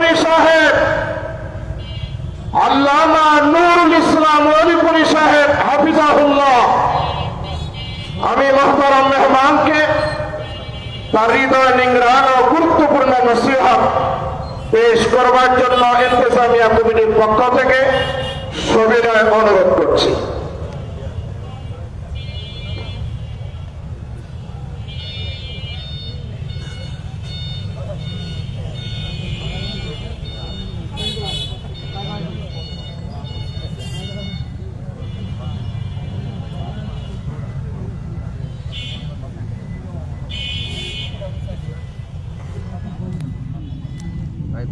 অলিপুরি সাহেব আল্লামা নুরুল ইসলাম অলিপুরি সাহেব হাফিজাহুল্লাহ, আমি মোহতারাম মেহমানকে তার হৃদয় নিংড়ান ও গুরুত্বপূর্ণ নসিহত পেশ করবার জন্য ইন্তেজামিয়া কমিটির পক্ষ থেকে সবিনয় অনুরোধ করছি।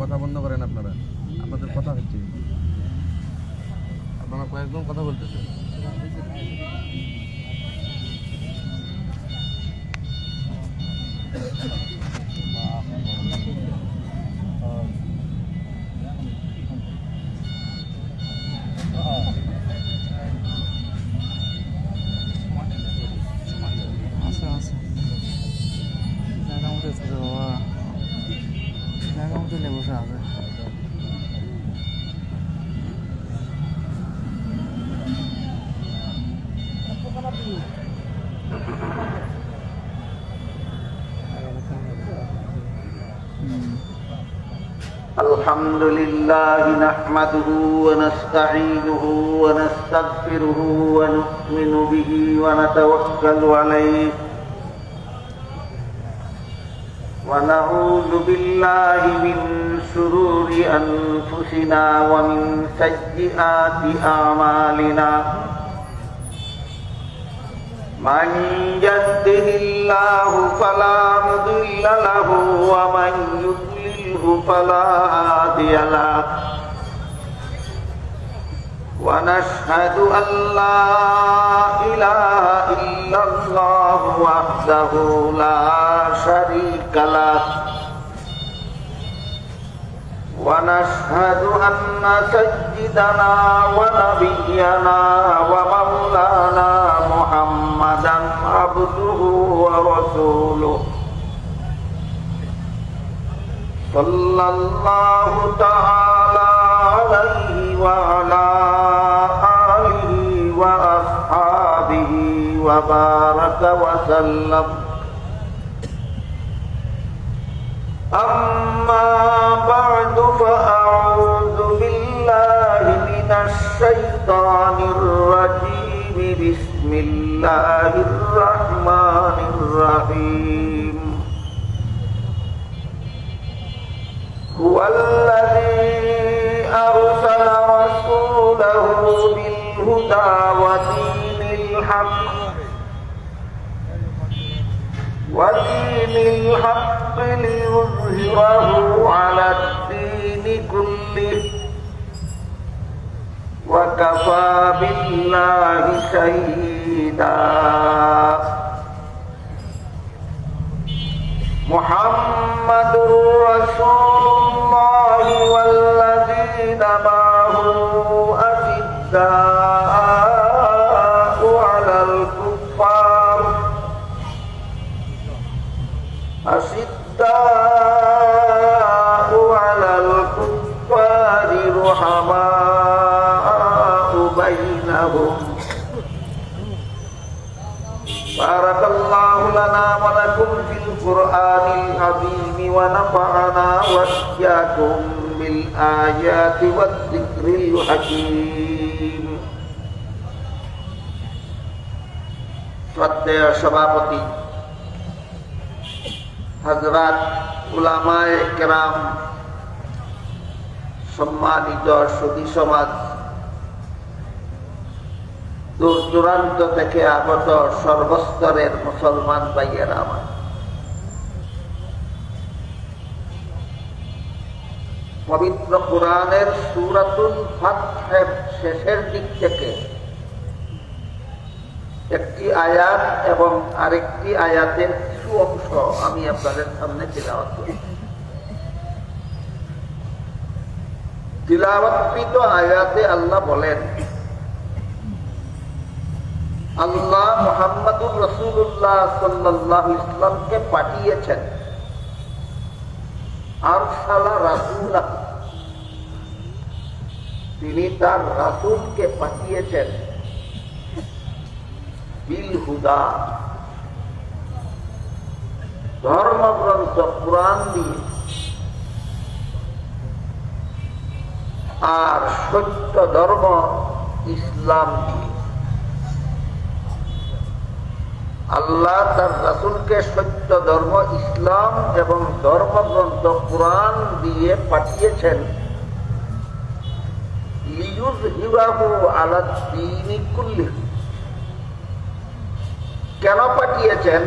কথা বন্ধ করেন, আপনাদের কথা হচ্ছে, আপনারা কয়েকজন কথা বলতেছেন। বসে আছে। الحمد لله نحمده ونستعينه ونستغفره ونؤمن به ونتوكل عليه ونعوذ بالله من شرور أنفسنا ومن سيئات أعمالنا من يهده الله فلا مضل له ومن يضلله فلا هادي له ونشهد أن لا إله إلا الله وحده لا شريك له ونشهد أن سيدنا ونبينا ومولانا محمدا عبده ورسوله صلى الله تعالى عليه وعلى آله وأصحابه وبارك وسلم. أما بعد فأعوذ بالله من الشيطان الرجيم. بسم الله الرحمن الرحيم. هو الذي أرسل رسوله بالهدى ودين الحق ليظهره على الدين كله وكفى بالله شهيدا. محمد رسول الله والذين معه أشداء على الكفار رحماء بينهم. بارك الله لنا ولكم في القرآن العظيم ونفعنا وإياكم بالآيات والذكر الحكيم. শ্রদ্ধেয় সভাপতি হযরত উলামায়ে কেরাম, সম্মানিত সুধী সমাজ, দূর দূরান্ত থেকে আগত সর্বস্তরের মুসলমান ভাইয়েরা আমার, পবিত্র কুরআনের সূরাতুল ফাতহের শেষের দিক থেকে একটি আয়াত এবং আরেকটি আয়াতের কিছু অংশ আমি আপনাদের সামনে তিলাওয়াত করি। তিলাওয়াতকৃত আয়াতে আল্লাহ বলেন, আল্লাহ মুহাম্মদুর রাসূলুল্লাহ সাল্লাল্লাহু আলাইহি ওয়াসাল্লামকে পাঠিয়েছেন। আরসালা রাসূলাহু, তিনি তার রাসূলকে পাঠিয়েছেন বিল হুদা, ধর্মগ্রন্থ কুরআন দিয়ে, আর সত্য ধর্ম ইসলাম দিয়ে। আল্লাহ তার রাসূলকে সত্য ধর্ম ইসলাম এবং ধর্মগ্রন্থ কুরআন দিয়ে পাঠিয়েছেন লিইয়ুযহিরাহু আলা দ্বীনি কুল্লিহি। কেন পাঠিয়েছেন?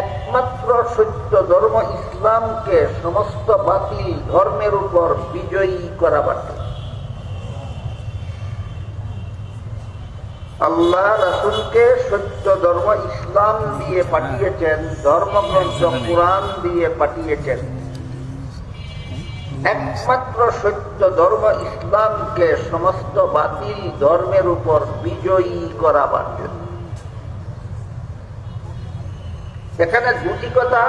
একমাত্র সত্য ধর্ম ইসলামকে সমস্ত বাতিল ধর্মের উপর বিজয়ী করাবার জন্য। আল্লাহ রাসূলকে সত্য ধর্ম ইসলাম দিয়ে পাঠিয়েছেন, ধর্মগ্রন্থ কুরআন দিয়ে পাঠিয়েছেন একমাত্র সত্য ধর্ম ইসলামকে সমস্ত বাতিল ধর্মের উপর বিজয়ী করাবার জন্য। এখানে দুটি কথা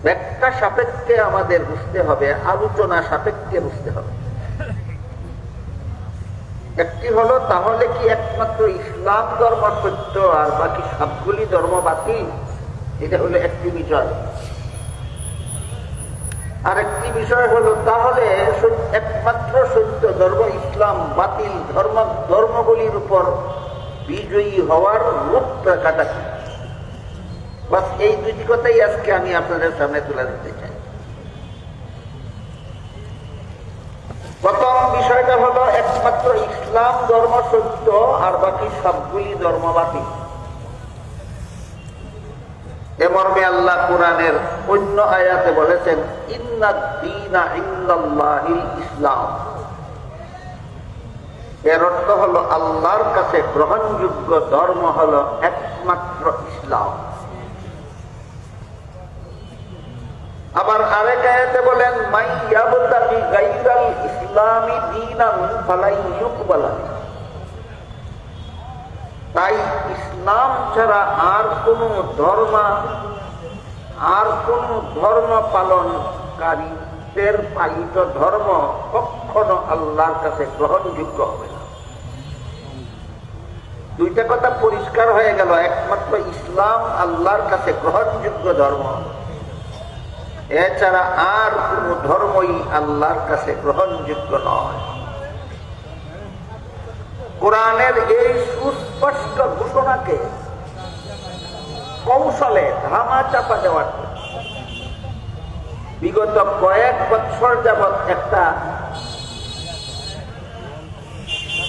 ব্যাখ্যা সাপেক্ষে আমাদের বুঝতে হবে, আলোচনা সাপেক্ষে বুঝতে হবে। একটি হলো, তাহলে কি একমাত্র ইসলাম ধর্ম সত্য আর বাকি সবগুলি ধর্ম বাতিল? এটা হলো একটি বিষয়। আর একটি বিষয় হলো, তাহলে একমাত্র সত্য ধর্ম ইসলাম, বাতিল ধর্মগুলির উপর বিজয়ী হওয়ার রূপরেখাটা কি? বাস এই দুটি কথাই আজকে আমি আপনাদের সামনে তুলে দিতে চাই। প্রথম বিষয়টা হলো, একমাত্র ইসলাম ধর্ম সত্য আর বাকি সবগুলি ধর্ম বাতিল। এ মর্মে আল্লাহ কুরআনের অন্য আয়াতে বলেছেন, ইন্নাদ দীনা ইনদাল্লাহিল ইসলাম। এর অর্থ হলো, আল্লাহর কাছে গ্রহণযোগ্য ধর্ম হলো একমাত্র ইসলাম। আবার আরেক আয়াতে বলেন, মান ইয়াবতাগি গায়রাল ইসলামি দীনান ফালাই ইউকবালা। তাই ইসলাম ছাড়া আর কোন ধর্ম পালনকারীদের পালিত ধর্ম কখনো আল্লাহর কাছে গ্রহণযোগ্য হবে না। দুইটা কথা পরিষ্কার হয়ে গেল, একমাত্র ইসলাম আল্লাহর কাছে গ্রহণযোগ্য ধর্ম, এছাড়া আর কোন ধর্মই আল্লাহর কাছে গ্রহণযোগ্য নয়। কোরআনের এই সুস্পষ্ট ঘোষণাকে কৌশলে ধামা চাপা দেওয়ার বিগত কয়েক বছর যাবৎ একটা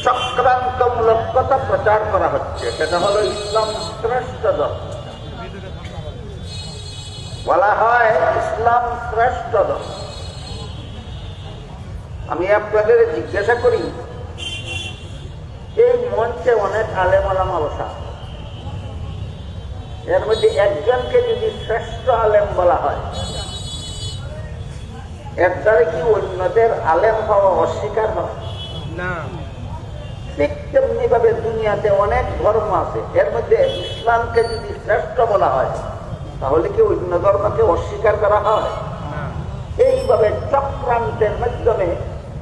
চক্রান্তমূলক কথা প্রচার করা হচ্ছে। সেটা হলো, ইসলাম শ্রেষ্ঠ ধর্ম। বলা হয় ইসলাম শ্রেষ্ঠ ধর্ম। আমি আপনাদের জিজ্ঞাসা করি, এই মঞ্চে অনেক আলেম ওলামা বসা, এর মধ্যে একজনকে যদি শ্রেষ্ঠ আলেম বলা হয়, এর দ্বারা কি অন্যদের আলেম হওয়া অস্বীকার হয়? না। ঠিক তেমনি ভাবে দুনিয়াতে অনেক ধর্ম আছে, এর মধ্যে ইসলামকে যদি শ্রেষ্ঠ বলা হয়, তাহলে কি অন্য ধর্মকে অস্বীকার করা হয়? এইভাবে চক্রান্তের মাধ্যমে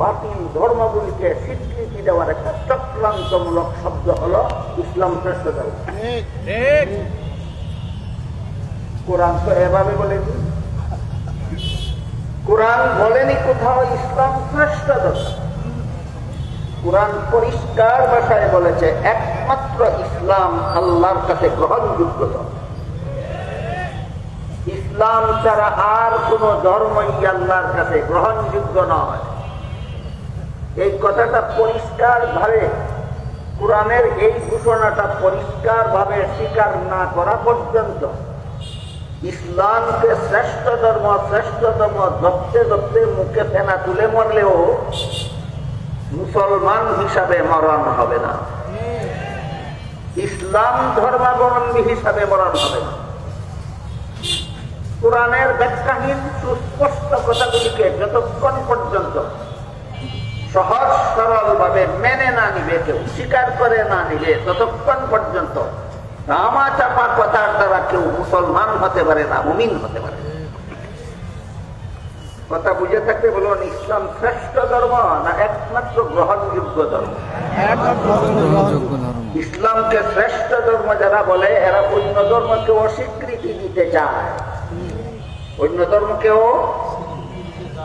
বাতিল ধর্মগুলিকে স্বীকৃতি দেওয়ার একটা চক্রান্তমূলক শব্দ হলো ইসলাম শ্রেষ্ঠ ধর্ম। কোরআন তো এভাবে বলেনি। কোরআন বলেনি কোথাও ইসলাম শ্রেষ্ঠ ধর্ম। কোরআন পরিষ্কার ভাষায় বলেছে, একমাত্র ইসলাম আল্লাহর কাছে গ্রহণযোগ্য ধর্ম। ইসলাম ছাড়া আর কোন ধর্মই আল্লাহর কাছে গ্রহণযোগ্য নয়। এই কথাটা পরিষ্কার ভাবে, কোরআনের এই ঘোষণাটা পরিষ্কার ভাবে স্বীকার না করা পর্যন্ত ইসলামকে শ্রেষ্ঠ ধর্ম ধরতে ধরতে মুখে ফেনা তুলে মরলেও মুসলমান হিসাবে মরণ হবে না, ইসলাম ধর্মাবলম্বী হিসাবে মরণ হবে না। কোরআনের ব্যাখ্যাহীন সুস্পষ্ট কথাগুলিকে যতক্ষণ পর্যন্ত সহজ সরল ভাবে মেনে না নিবে, কেউ স্বীকার করে না নিবে, ততক্ষণ পর্যন্ত ধামা চাপা কথার দ্বারা কেউ মুসলমান হতে পারে না, মুমিন হতে পারে। কথা বুঝে থাকতে বলুন, ইসলাম শ্রেষ্ঠ ধর্ম না একমাত্র গ্রহণযোগ্য ধর্ম? গ্রহণযোগ্য ধর্ম। ইসলামকে শ্রেষ্ঠ ধর্ম যারা বলে এরা অন্য ধর্মকে অস্বীকৃতি দিতে চায়। অন্য ধর্মকেও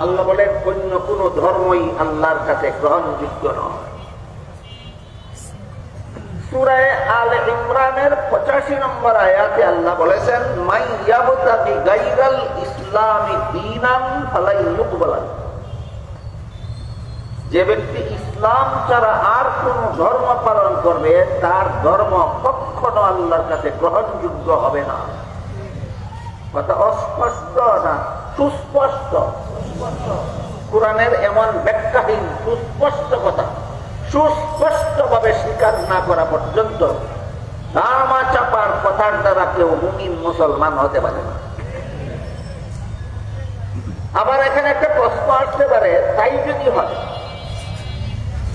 আল্লাহ বলে অন্য কোন ধর্মই আল্লাহর কাছে গ্রহণযোগ্য নয়। সূরা আলে ইমরানের 85 নম্বর আয়াতে আল্লাহ বলেছেন, মান ইয়াবতাগি গায়রাল ইসলামি দীনান ফালা ইউকবাল। যে ব্যক্তি ইসলাম ছাড়া আর কোন ধর্ম পালন করবে তার ধর্ম কখনো আল্লাহর কাছে গ্রহণযোগ্য হবে না। কথা অস্পষ্ট না সুস্পষ্ট। কোরআনের এমন ব্যাখ্যাহীন সুস্পষ্ট কথা সুস্পষ্ট ভাবে স্বীকার না করা পর্যন্ত ধামা চাপার কথার দ্বারা কেউ মুমিন মুসলমান হতে পারে না। আবার এখানে একটা প্রশ্ন আসতে পারে, তাই যদি হয়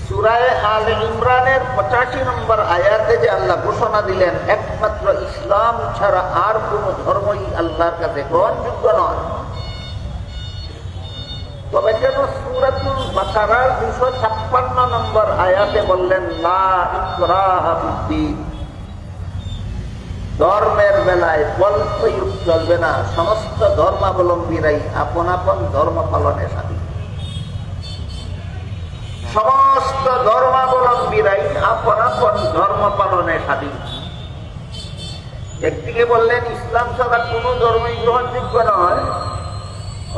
সূরা আলে ইমরানের 85 নম্বর আয়াতে যে আল্লাহ ঘোষণা দিলেন একমাত্র ইসলাম ছাড়া আর কোন ধর্মই আল্লাহর কাছে গ্রহণযোগ্য নয়, তবে কেন সূরাতুল বাকারার 256 নম্বর আয়াতে বললেন লা ইকরাহা ফিদ্দীন? ধর্মের বেলায় বল প্রয়োগ চলবে না, সমস্ত ধর্মাবলম্বীরাই আপন আপন ধর্ম পালনে স্বাধীন। সমস্ত ধর্মাবলম্বীরাই আপন আপন ধর্ম পালনে স্বাধীন। একদিকে বললেন ইসলাম ছাড়া কোন ধর্মই গ্রহণযোগ্য নয়,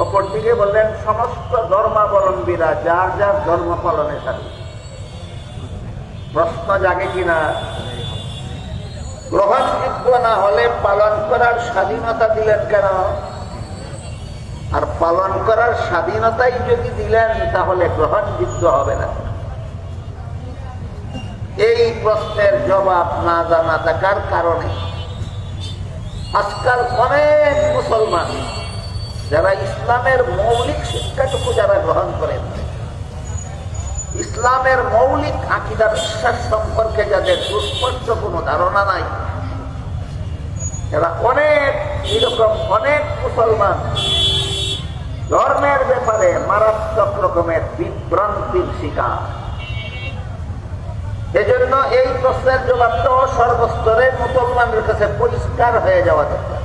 অপরদিকে বললেন সমস্ত ধর্মাবলম্বীরা যার যার ধর্ম পালনে স্বাধীন। প্রশ্ন জাগে কিনা, গ্রহণযোগ্য না হলে পালন করার স্বাধীনতা দিলেন কেন? আর পালন করার স্বাধীনতাই যদি দিলেন তাহলে গ্রহণযোগ্য হবে না। এই প্রশ্নের জবাব না জানা থাকার কারণে আজকাল অনেক মুসলমান যারা ইসলামের মৌলিক শিক্ষাটুকু যারা গ্রহণ করেন, ইসলামের মৌলিক আকীদা বিশ্বাস সম্পর্কে যাদের সুস্পষ্ট কোনো ধারণা নাই, এরা অনেক এরকম অনেক মুসলমান ধর্মের ব্যাপারে মারাত্মক রকমের বিভ্রান্তির শিকার। এজন্য এই প্রশ্নের জবাবটা সর্বস্তরের মুসলমানের কাছে পরিষ্কার হয়ে যাওয়া দরকার।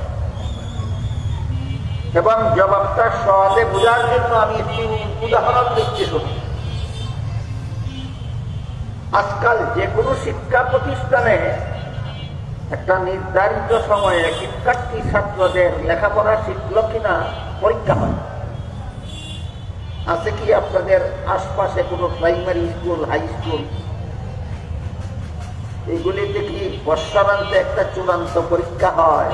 এবং জবাবটা সহজে বোঝার জন্য আমি একটি উদাহরণ দিচ্ছি শুনি। আজকাল যে কোনো শিক্ষা প্রতিষ্ঠানে একটা নির্ধারিত সময়ে শিক্ষার্থী ছাত্রদের লেখাপড়া শিখল কিনা পরীক্ষা হয়। আছে কি আপনাদের আশপাশে কোনো প্রাইমারি স্কুল, হাই স্কুল, এগুলিতে কি বর্ষান্তে একটা চূড়ান্ত পরীক্ষা হয়?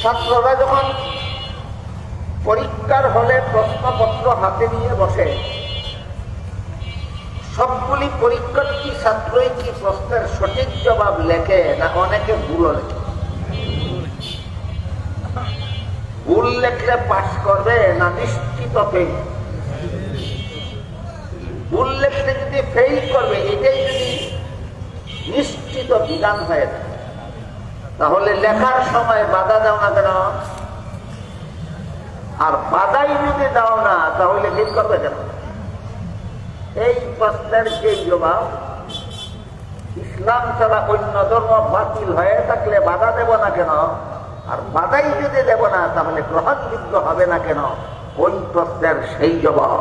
ছাত্ররা যখন পরীক্ষার হলে প্রশ্নপত্র হাতে নিয়ে বসে, সবগুলি পরীক্ষার্থী ছাত্রই কি প্রশ্নের সঠিক জবাব লেখে না অনেকে ভুল লেখে? ভুল লেখলে পাস করবে না নিশ্চিত ফেল? ভুল লেখলে যদি ফেল করবে, এটাই যদি নিশ্চিত বিধান হয়ে থাকে, তাহলে লেখার সময় বাধা দাও না কেন? আর বাধাই যদি দাও না তাহলে ফেল করবে কেন? এই প্রশ্নের যে জবাব, ইসলাম ছাড়া অন্য ধর্ম বাতিল হয়ে থাকলে বাধা দেব না কেন, আর বাধাই যদি দেব না তাহলে গ্রহণযোগ্য হবে না কেন, ওই প্রশ্নের সেই জবাব।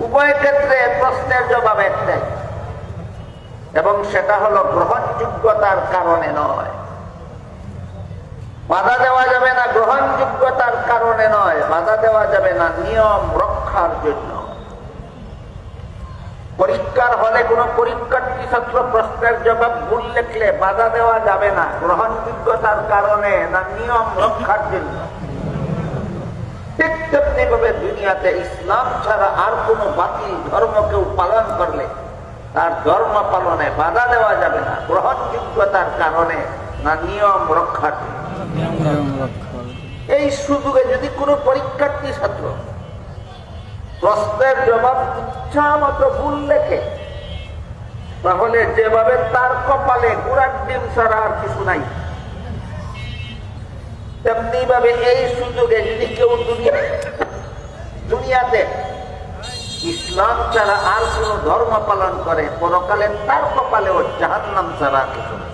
উভয় ক্ষেত্রে প্রশ্নের জবাব একটাই, এবং সেটা হলো গ্রহণযোগ্যতার কারণে নয়। বাধা দেওয়া যাবে না গ্রহণযোগ্যতার কারণে নয়, বাধা দেওয়া যাবে না নিয়ম রক্ষার জন্য। পরীক্ষার হলে কোন পরীক্ষার্থী ছাত্র প্রশ্নের জবাব ভুল লিখলে বাধা দেওয়া যাবে না গ্রহণযোগ্যতার কারণে না নিয়ম রক্ষার জন্য। ঠিক তেমনি ভাবে দুনিয়াতে ইসলাম ছাড়া আর কোন বাতিল ধর্ম কেউ পালন করলে তার ধর্ম পালনে বাধা দেওয়া যাবে না গ্রহণযোগ্যতার কারণে না নিয়ম রক্ষার জন্য। এই সুযোগে যদি কোনো পরীক্ষার্থী ছাত্র প্রশ্নের জবাব ইচ্ছা মতো ভুল লেখে, তাহলে যেভাবে তার কপালে গুড়ার ডিম ছাড়া আর কিছু নাই, তেমনি ভাবে এই সুযোগে যদি কেউ দুনিয়াতে ইসলাম ছাড়া আর কোন ধর্ম পালন করে, পরকালে তার কপালেও জাহান্নাম ছাড়া কিছু নেই।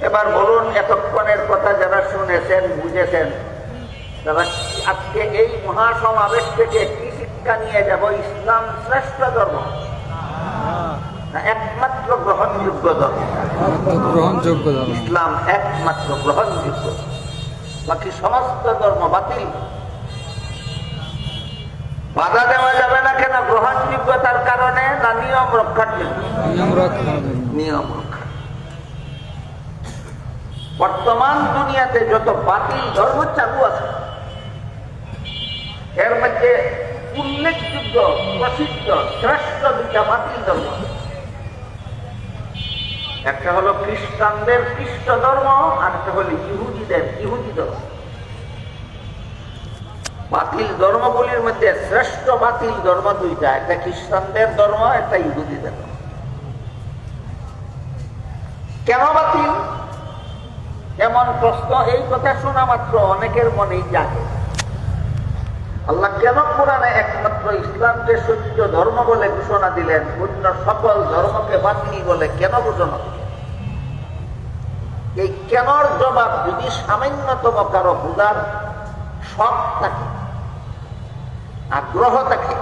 এবার বলুন, এতক্ষণের কথা যারা শুনেছেন, বুঝেছেন, তারা আজকে এই মহাসমাবেশ থেকে কি শিক্ষা নিয়ে যাব? ইসলাম শ্রেষ্ঠ ধর্ম না একমাত্র গ্রহণযোগ্য ধর্ম? গ্রহণযোগ্য ধর্ম। ইসলাম একমাত্র গ্রহণযোগ্য, বাকি সমস্ত ধর্ম বাতিল। বাধা দেওয়া যাবে না কেন? গ্রহণযোগ্যতার কারণে না নিয়ম রক্ষার জন্য? নিয়ম রক্ষা। বর্তমান দুনিয়াতে যত বাতিল ধর্ম চালু আছে, এর মধ্যে উল্লেখযোগ্য, প্রসিদ্ধ, শ্রেষ্ঠ দুইটা বাতিল ধর্ম। একটা হলো খ্রিস্টানদের খ্রিস্ট ধর্ম, আর একটা হলো ইহুদিদের ইহুদি ধর্ম। বাতিল ধর্মগুলির মধ্যে শ্রেষ্ঠ বাতিল ধর্ম দুইটা, একটা খ্রিস্টানদের ধর্ম, একটা ইহুদিদের ধর্ম। কেন বাতিল? এমন প্রশ্ন এই কথা শোনা মাত্র অনেকের মনেই জাগে। আল্লাহ কেন কোরআনে একমাত্র ইসলামকে সত্য ধর্ম বলে ঘোষণা দিলেন, অন্য সকল ধর্মকে বাতিল বলে কেন ঘোষণা দিলেন? এই কেনর জবাব যদি সামান্যতম কারো বুঝার শখ থাকে, আগ্রহ থাকে,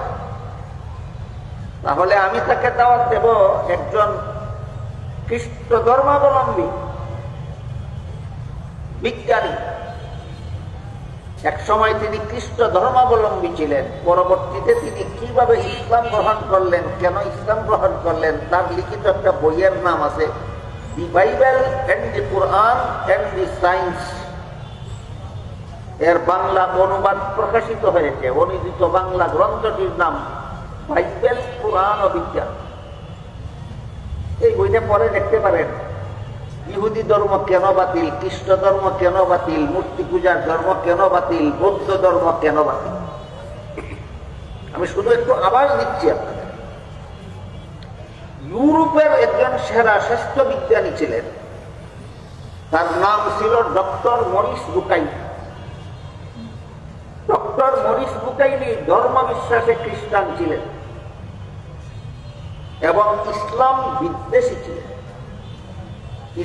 তাহলে আমি তাকে দাওয়াত দেব একজন খ্রিস্ট ধর্মাবলম্বী বিজ্ঞানী। এক সময় তিনি খ্রিস্ট ধর্মাবলম্বী ছিলেন, পরবর্তীতে তিনি কিভাবে ইসলাম গ্রহণ করলেন, কেন ইসলাম গ্রহণ করলেন, তার লিখিত একটা বইয়ের নাম আছে the Bible and the Quran and the science. এর বাংলা অনুবাদ প্রকাশিত হয়েছে। অনুদিত বাংলা গ্রন্থটির নাম বাইবেল, কুরআন ও বিজ্ঞান। এই বইটা পরে দেখতে পারেন ইহুদি ধর্ম কেন বাতিল, খ্রিস্ট ধর্ম কেন বাতিল, মূর্তি পূজার ধর্ম কেন বাতিল, বৌদ্ধ ধর্ম কেন বাতিল। আমি শুধু একটু আওয়াজ দিচ্ছি আপনাদের। ইউরোপের একজন সেরা শ্রেষ্ঠ বিজ্ঞানী ছিলেন, তার নাম ছিল ডক্টর মরিস বুকাইনি। ডক্টর মরিস বুকাইনি ধর্ম বিশ্বাসে খ্রিস্টান ছিলেন এবং ইসলাম বিদ্বেষী ছিলেন।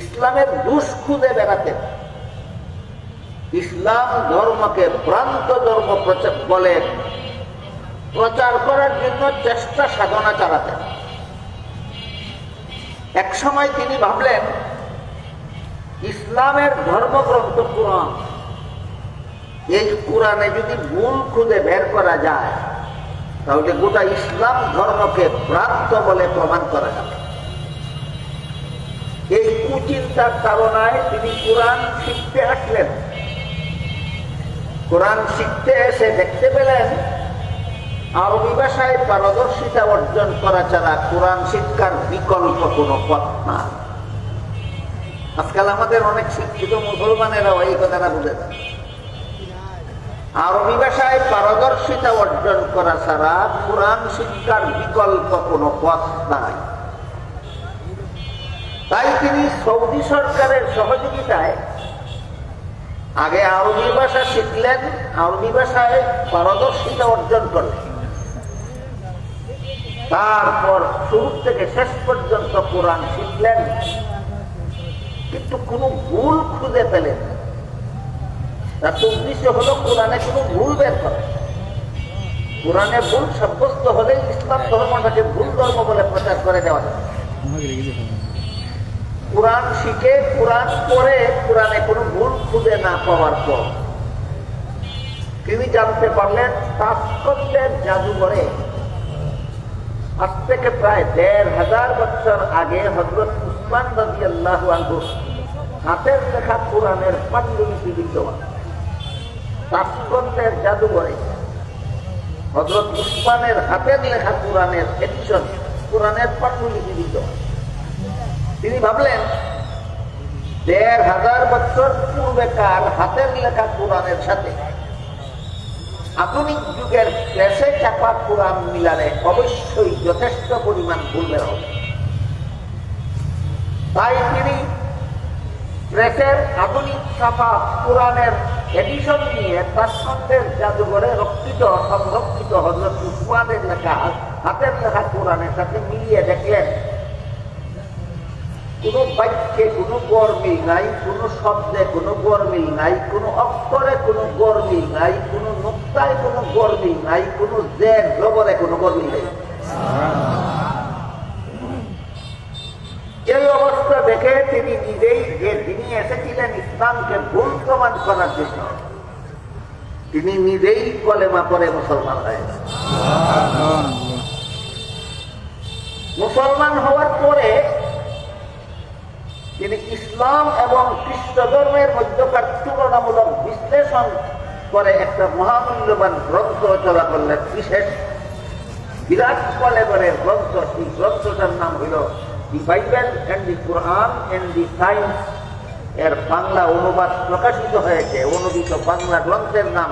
ইসলামের দুষ খুঁজে বেড়াতেন, ইসলাম ধর্মকে ভ্রান্ত ধর্ম বলে প্রচার করার জন্য চেষ্টা সাধনা চালাতেন। এক সময় তিনি ভাবলেন, ইসলামের ধর্মগ্রন্থ কুরআন, এই কোরআনে যদি ভুল খুঁজে বের করা যায়, তাহলে গোটা ইসলাম ধর্মকে ভ্রান্ত বলে প্রমাণ করা যাবে। এই কুচিন্তার কারণে তিনি কোরআন শিখতে আসলেন। কোরআন শিখতে এসে দেখতে পেলেন আরবি ভাষায় পারদর্শিতা অর্জন করা ছাড়া কোরআন শিক্ষার বিকল্প কোনো পথ না। আজকাল আমাদের অনেক শিক্ষিত মুসলমানেরাও এই কথাটা বুঝে যায়। আরবি ভাষায় পারদর্শিতা অর্জন করা ছাড়া কোরআন শিক্ষার বিকল্প কোনো পথ নাই। তাই তিনি সৌদি সরকারের সহযোগিতায় আগে আরবি ভাষা শিখলেন, আরবি ভাষায় পারদর্শিতা অর্জন করলেন, তারপর শুরু থেকে শেষ পর্যন্ত কোরআন শিখলেন, কিন্তু কোনো ভুল খুঁজে পেলেন। তার উদ্দেশ্য হলো কোরআনে কোনো ভুল বের করে। কোরআনে ভুল সাব্যস্ত হলে ইসলাম ধর্মটাকে ভুল ধর্ম বলে প্রচার করে দেওয়া যায়। কোরআন শিখে, কোরআন পড়ে, কোরআনে কোনো ভুল খুঁজে না পাওয়ার পর তিনি জানতে পারলেন তাৎপর্যের জাদুঘরে আজ থেকে প্রায় ১৫০০ বছর আগে হযরত উসমান রাদিয়াল্লাহু আনহু হাতের লেখা কোরআনের পাণ্ডুলিপি বিদ্যমান। তাৎপর্যের জাদুঘরে হযরত উসমানের হাতের লেখা কোরআনের এডিশন, কোরআনের পাণ্ডুলিপি বিদ্যমান। তিনি ভাবলেন ১৫০০ বছর পূর্বেকার হাতের লেখা কোরআনের সাথে আধুনিক যুগের প্রেসে চাপা কোরআন মিলালে অবশ্যই যথেষ্ট পরিমাণ ভুল বের হবে। তাই তিনি প্রেসের আধুনিক ছাপা কোরআনের এডিশন নিয়ে তাৎসন্দের জাদুঘরে সংরক্ষিত হযরত উসমানের লেখা হাতের লেখা কোরআনের সাথে মিলিয়ে দেখলেন কোন বাক্যে কোনো গরমিল নাই, কোন শব্দে কোনো গরমিল নাই, কোন অক্ষরে কোনো গরমিল নাই, কোন নুক্তায় কোনো গরমিল নাই, কোন জের জবরে কোনো গরমিল নাই। এই অবস্থা দেখে তিনি নিজেই, যে তিনি এসেছিলেন ইসলামকে ভুল প্রমাণ করার জন্য, তিনি নিজেই কলেমা পড়ে মুসলমান হয়েছেন। মুসলমান হওয়ার পরে তিনি ইসলাম এবং খ্রিস্ট ধর্মের মধ্যকার তুলনামূলক বিশ্লেষণ করে একটা মহামূল্যবান গ্রন্থ রচনা করলেন, বিশেষ বিরাট কলেবরের গ্রন্থ। এই গ্রন্থটার নাম হইল the Bible and the Quran and the science. এর বাংলা অনুবাদ প্রকাশিত হয়েছে, অনুদিত বাংলা গ্রন্থের নাম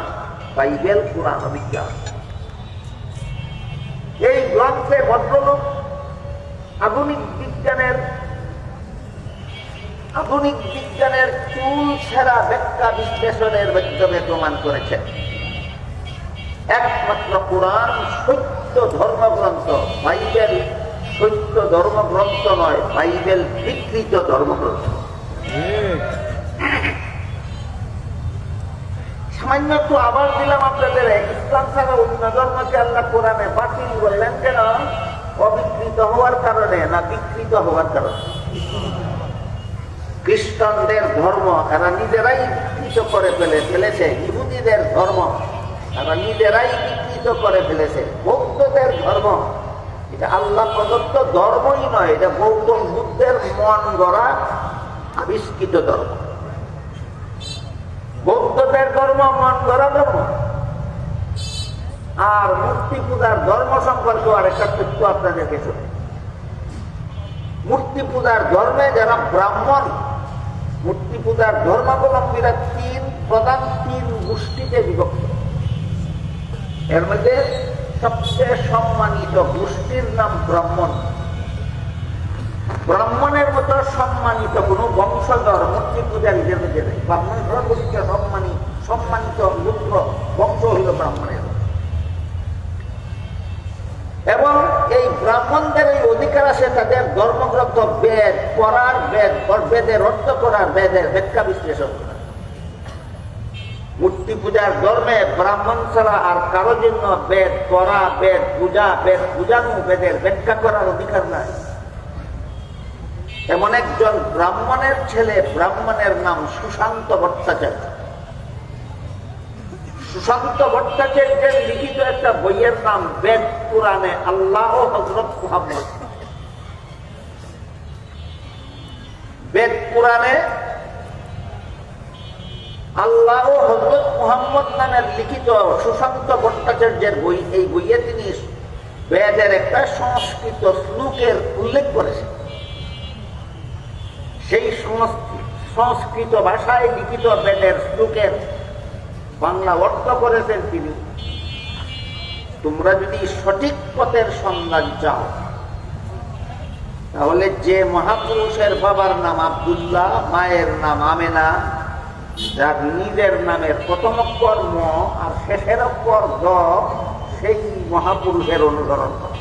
বাইবেল কোরআন ও বিজ্ঞান। এই গ্রন্থে ভদ্রলোক আধুনিক বিজ্ঞানের চুল ছেঁড়া ব্যাখ্যা বিশ্লেষণের মাধ্যমে প্রমাণ করেছেন একমাত্র কোরআন সত্য ধর্মগ্রন্থ। বাইবেল সত্য ধর্মগ্রন্থ নয়, বাইবেল বিকৃত ধর্মগ্রন্থ। সামান্য একটু আবার দিলাম আপনাদের, ইসলাম ছাড়া অন্য ধর্মকে আল্লাহ কোরআনে বাতিল বললেন কেন? অবিকৃত হওয়ার কারণে না বিকৃত হওয়ার কারণে? খ্রিস্টানদের ধর্ম এরা নিজেরাই বিকৃত করে ফেলেছে, ইহুদিদের ধর্ম এরা নিজেরাই বিকৃত করে ফেলেছে, বৌদ্ধদের ধর্ম এটা আল্লাহ প্রদত্ত ধর্মই নয়, এটা গৌতম বুদ্ধের মন গড়া আবিষ্কৃত ধর্ম। বৌদ্ধদের ধর্ম মন গড়া ধর্ম। আর মূর্তি পূজার ধর্ম সম্পর্কে আরেকটা তথ্য আপনাদেরকে শুনে, মূর্তি পূজার ধর্মে যারা ব্রাহ্মণ, মূর্তি পূজার ধর্মাবলম্বীরা প্রধান তিন গোষ্ঠীতে বিভক্ত। এর মধ্যে সবচেয়ে সম্মানিত গোষ্ঠীর নাম ব্রাহ্মণ। ব্রাহ্মণের মতো সম্মানিত কোন বংশধর মূর্তি পূজারীদের মধ্যে নেই। ব্রাহ্মণ সর্বোচ্চ সম্মানিত পুত্র বংশ হইল ব্রাহ্মণের। এবং এই ব্রাহ্মণদের এই অধিকার আছে তাদের ধর্মগ্রন্থ বেদ পড়ার, বেদের অর্থ করার, বেদের ব্যাখ্যা বিশ্লেষণ করার। মূর্তি পূজার ধর্মে ব্রাহ্মণ ছাড়া আর কারো জন্য বেদ পড়া, বেদ পূজা, বেদ পূজানো, বেদের ব্যাখ্যা করার অধিকার নাই। এমন একজন ব্রাহ্মণের ছেলে, ব্রাহ্মণের নাম সুশান্ত ভট্টাচার্য। সুশান্ত ভট্টাচার্যের লিখিত একটা বইয়ের নাম বেদ পুরাণে আল্লাহ ও হযরত মুহাম্মদ। বেদ পুরাণে আল্লাহ ও হযরত মুহাম্মদ নামের লিখিত সুশান্ত ভট্টাচার্যের বই। এই বইয়ে তিনি বেদের একটা সংস্কৃত শ্লোকের উল্লেখ করেছেন। সেই সংস্কৃত ভাষায় লিখিত বেদের শ্লোকের বাংলা অর্থ করেছেন তিনি, তোমরা যদি সঠিক পথের সন্ধান চাও তাহলে যে মহাপুরুষের বাবার নাম আব্দুল্লাহ, মায়ের নাম আমেনা, যার নিজের নামের প্রথম অক্ষর ম আর শেষের অক্ষর গ, সেই মহাপুরুষের অনুসরণ করো।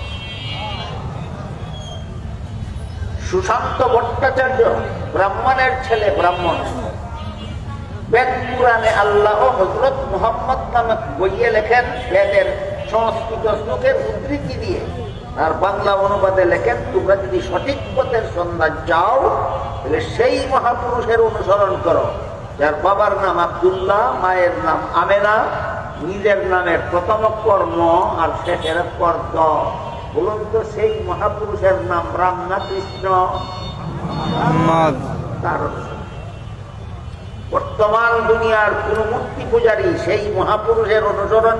সুশান্ত ভট্টাচার্য ব্রাহ্মণের ছেলে, ব্রাহ্মণ। বেদ পুরাণে আল্লাহ ও হযরত মুহাম্মদ নামক বইয়ে লেখেন বেদের সংস্কৃত শ্লোকের উদ্ধৃতি দিয়ে, আর বাংলা অনুবাদে লেখেন তোমরা যদি সঠিক পথের সন্ধান চাও তাহলে সেই মহাপুরুষের অনুসরণ করো, যার বাবার নাম আব্দুল্লাহ, মায়ের নাম আমেনা, নিজের নামের প্রথম অক্ষর ম আর শেষের অক্ষর দ। বলুন তো সেই মহাপুরুষের নাম রাম না কৃষ্ণ? তার বর্তমান দুনিয়ার কোন মূর্তি পূজারী সেই মহাপুরুষের অনুসরণ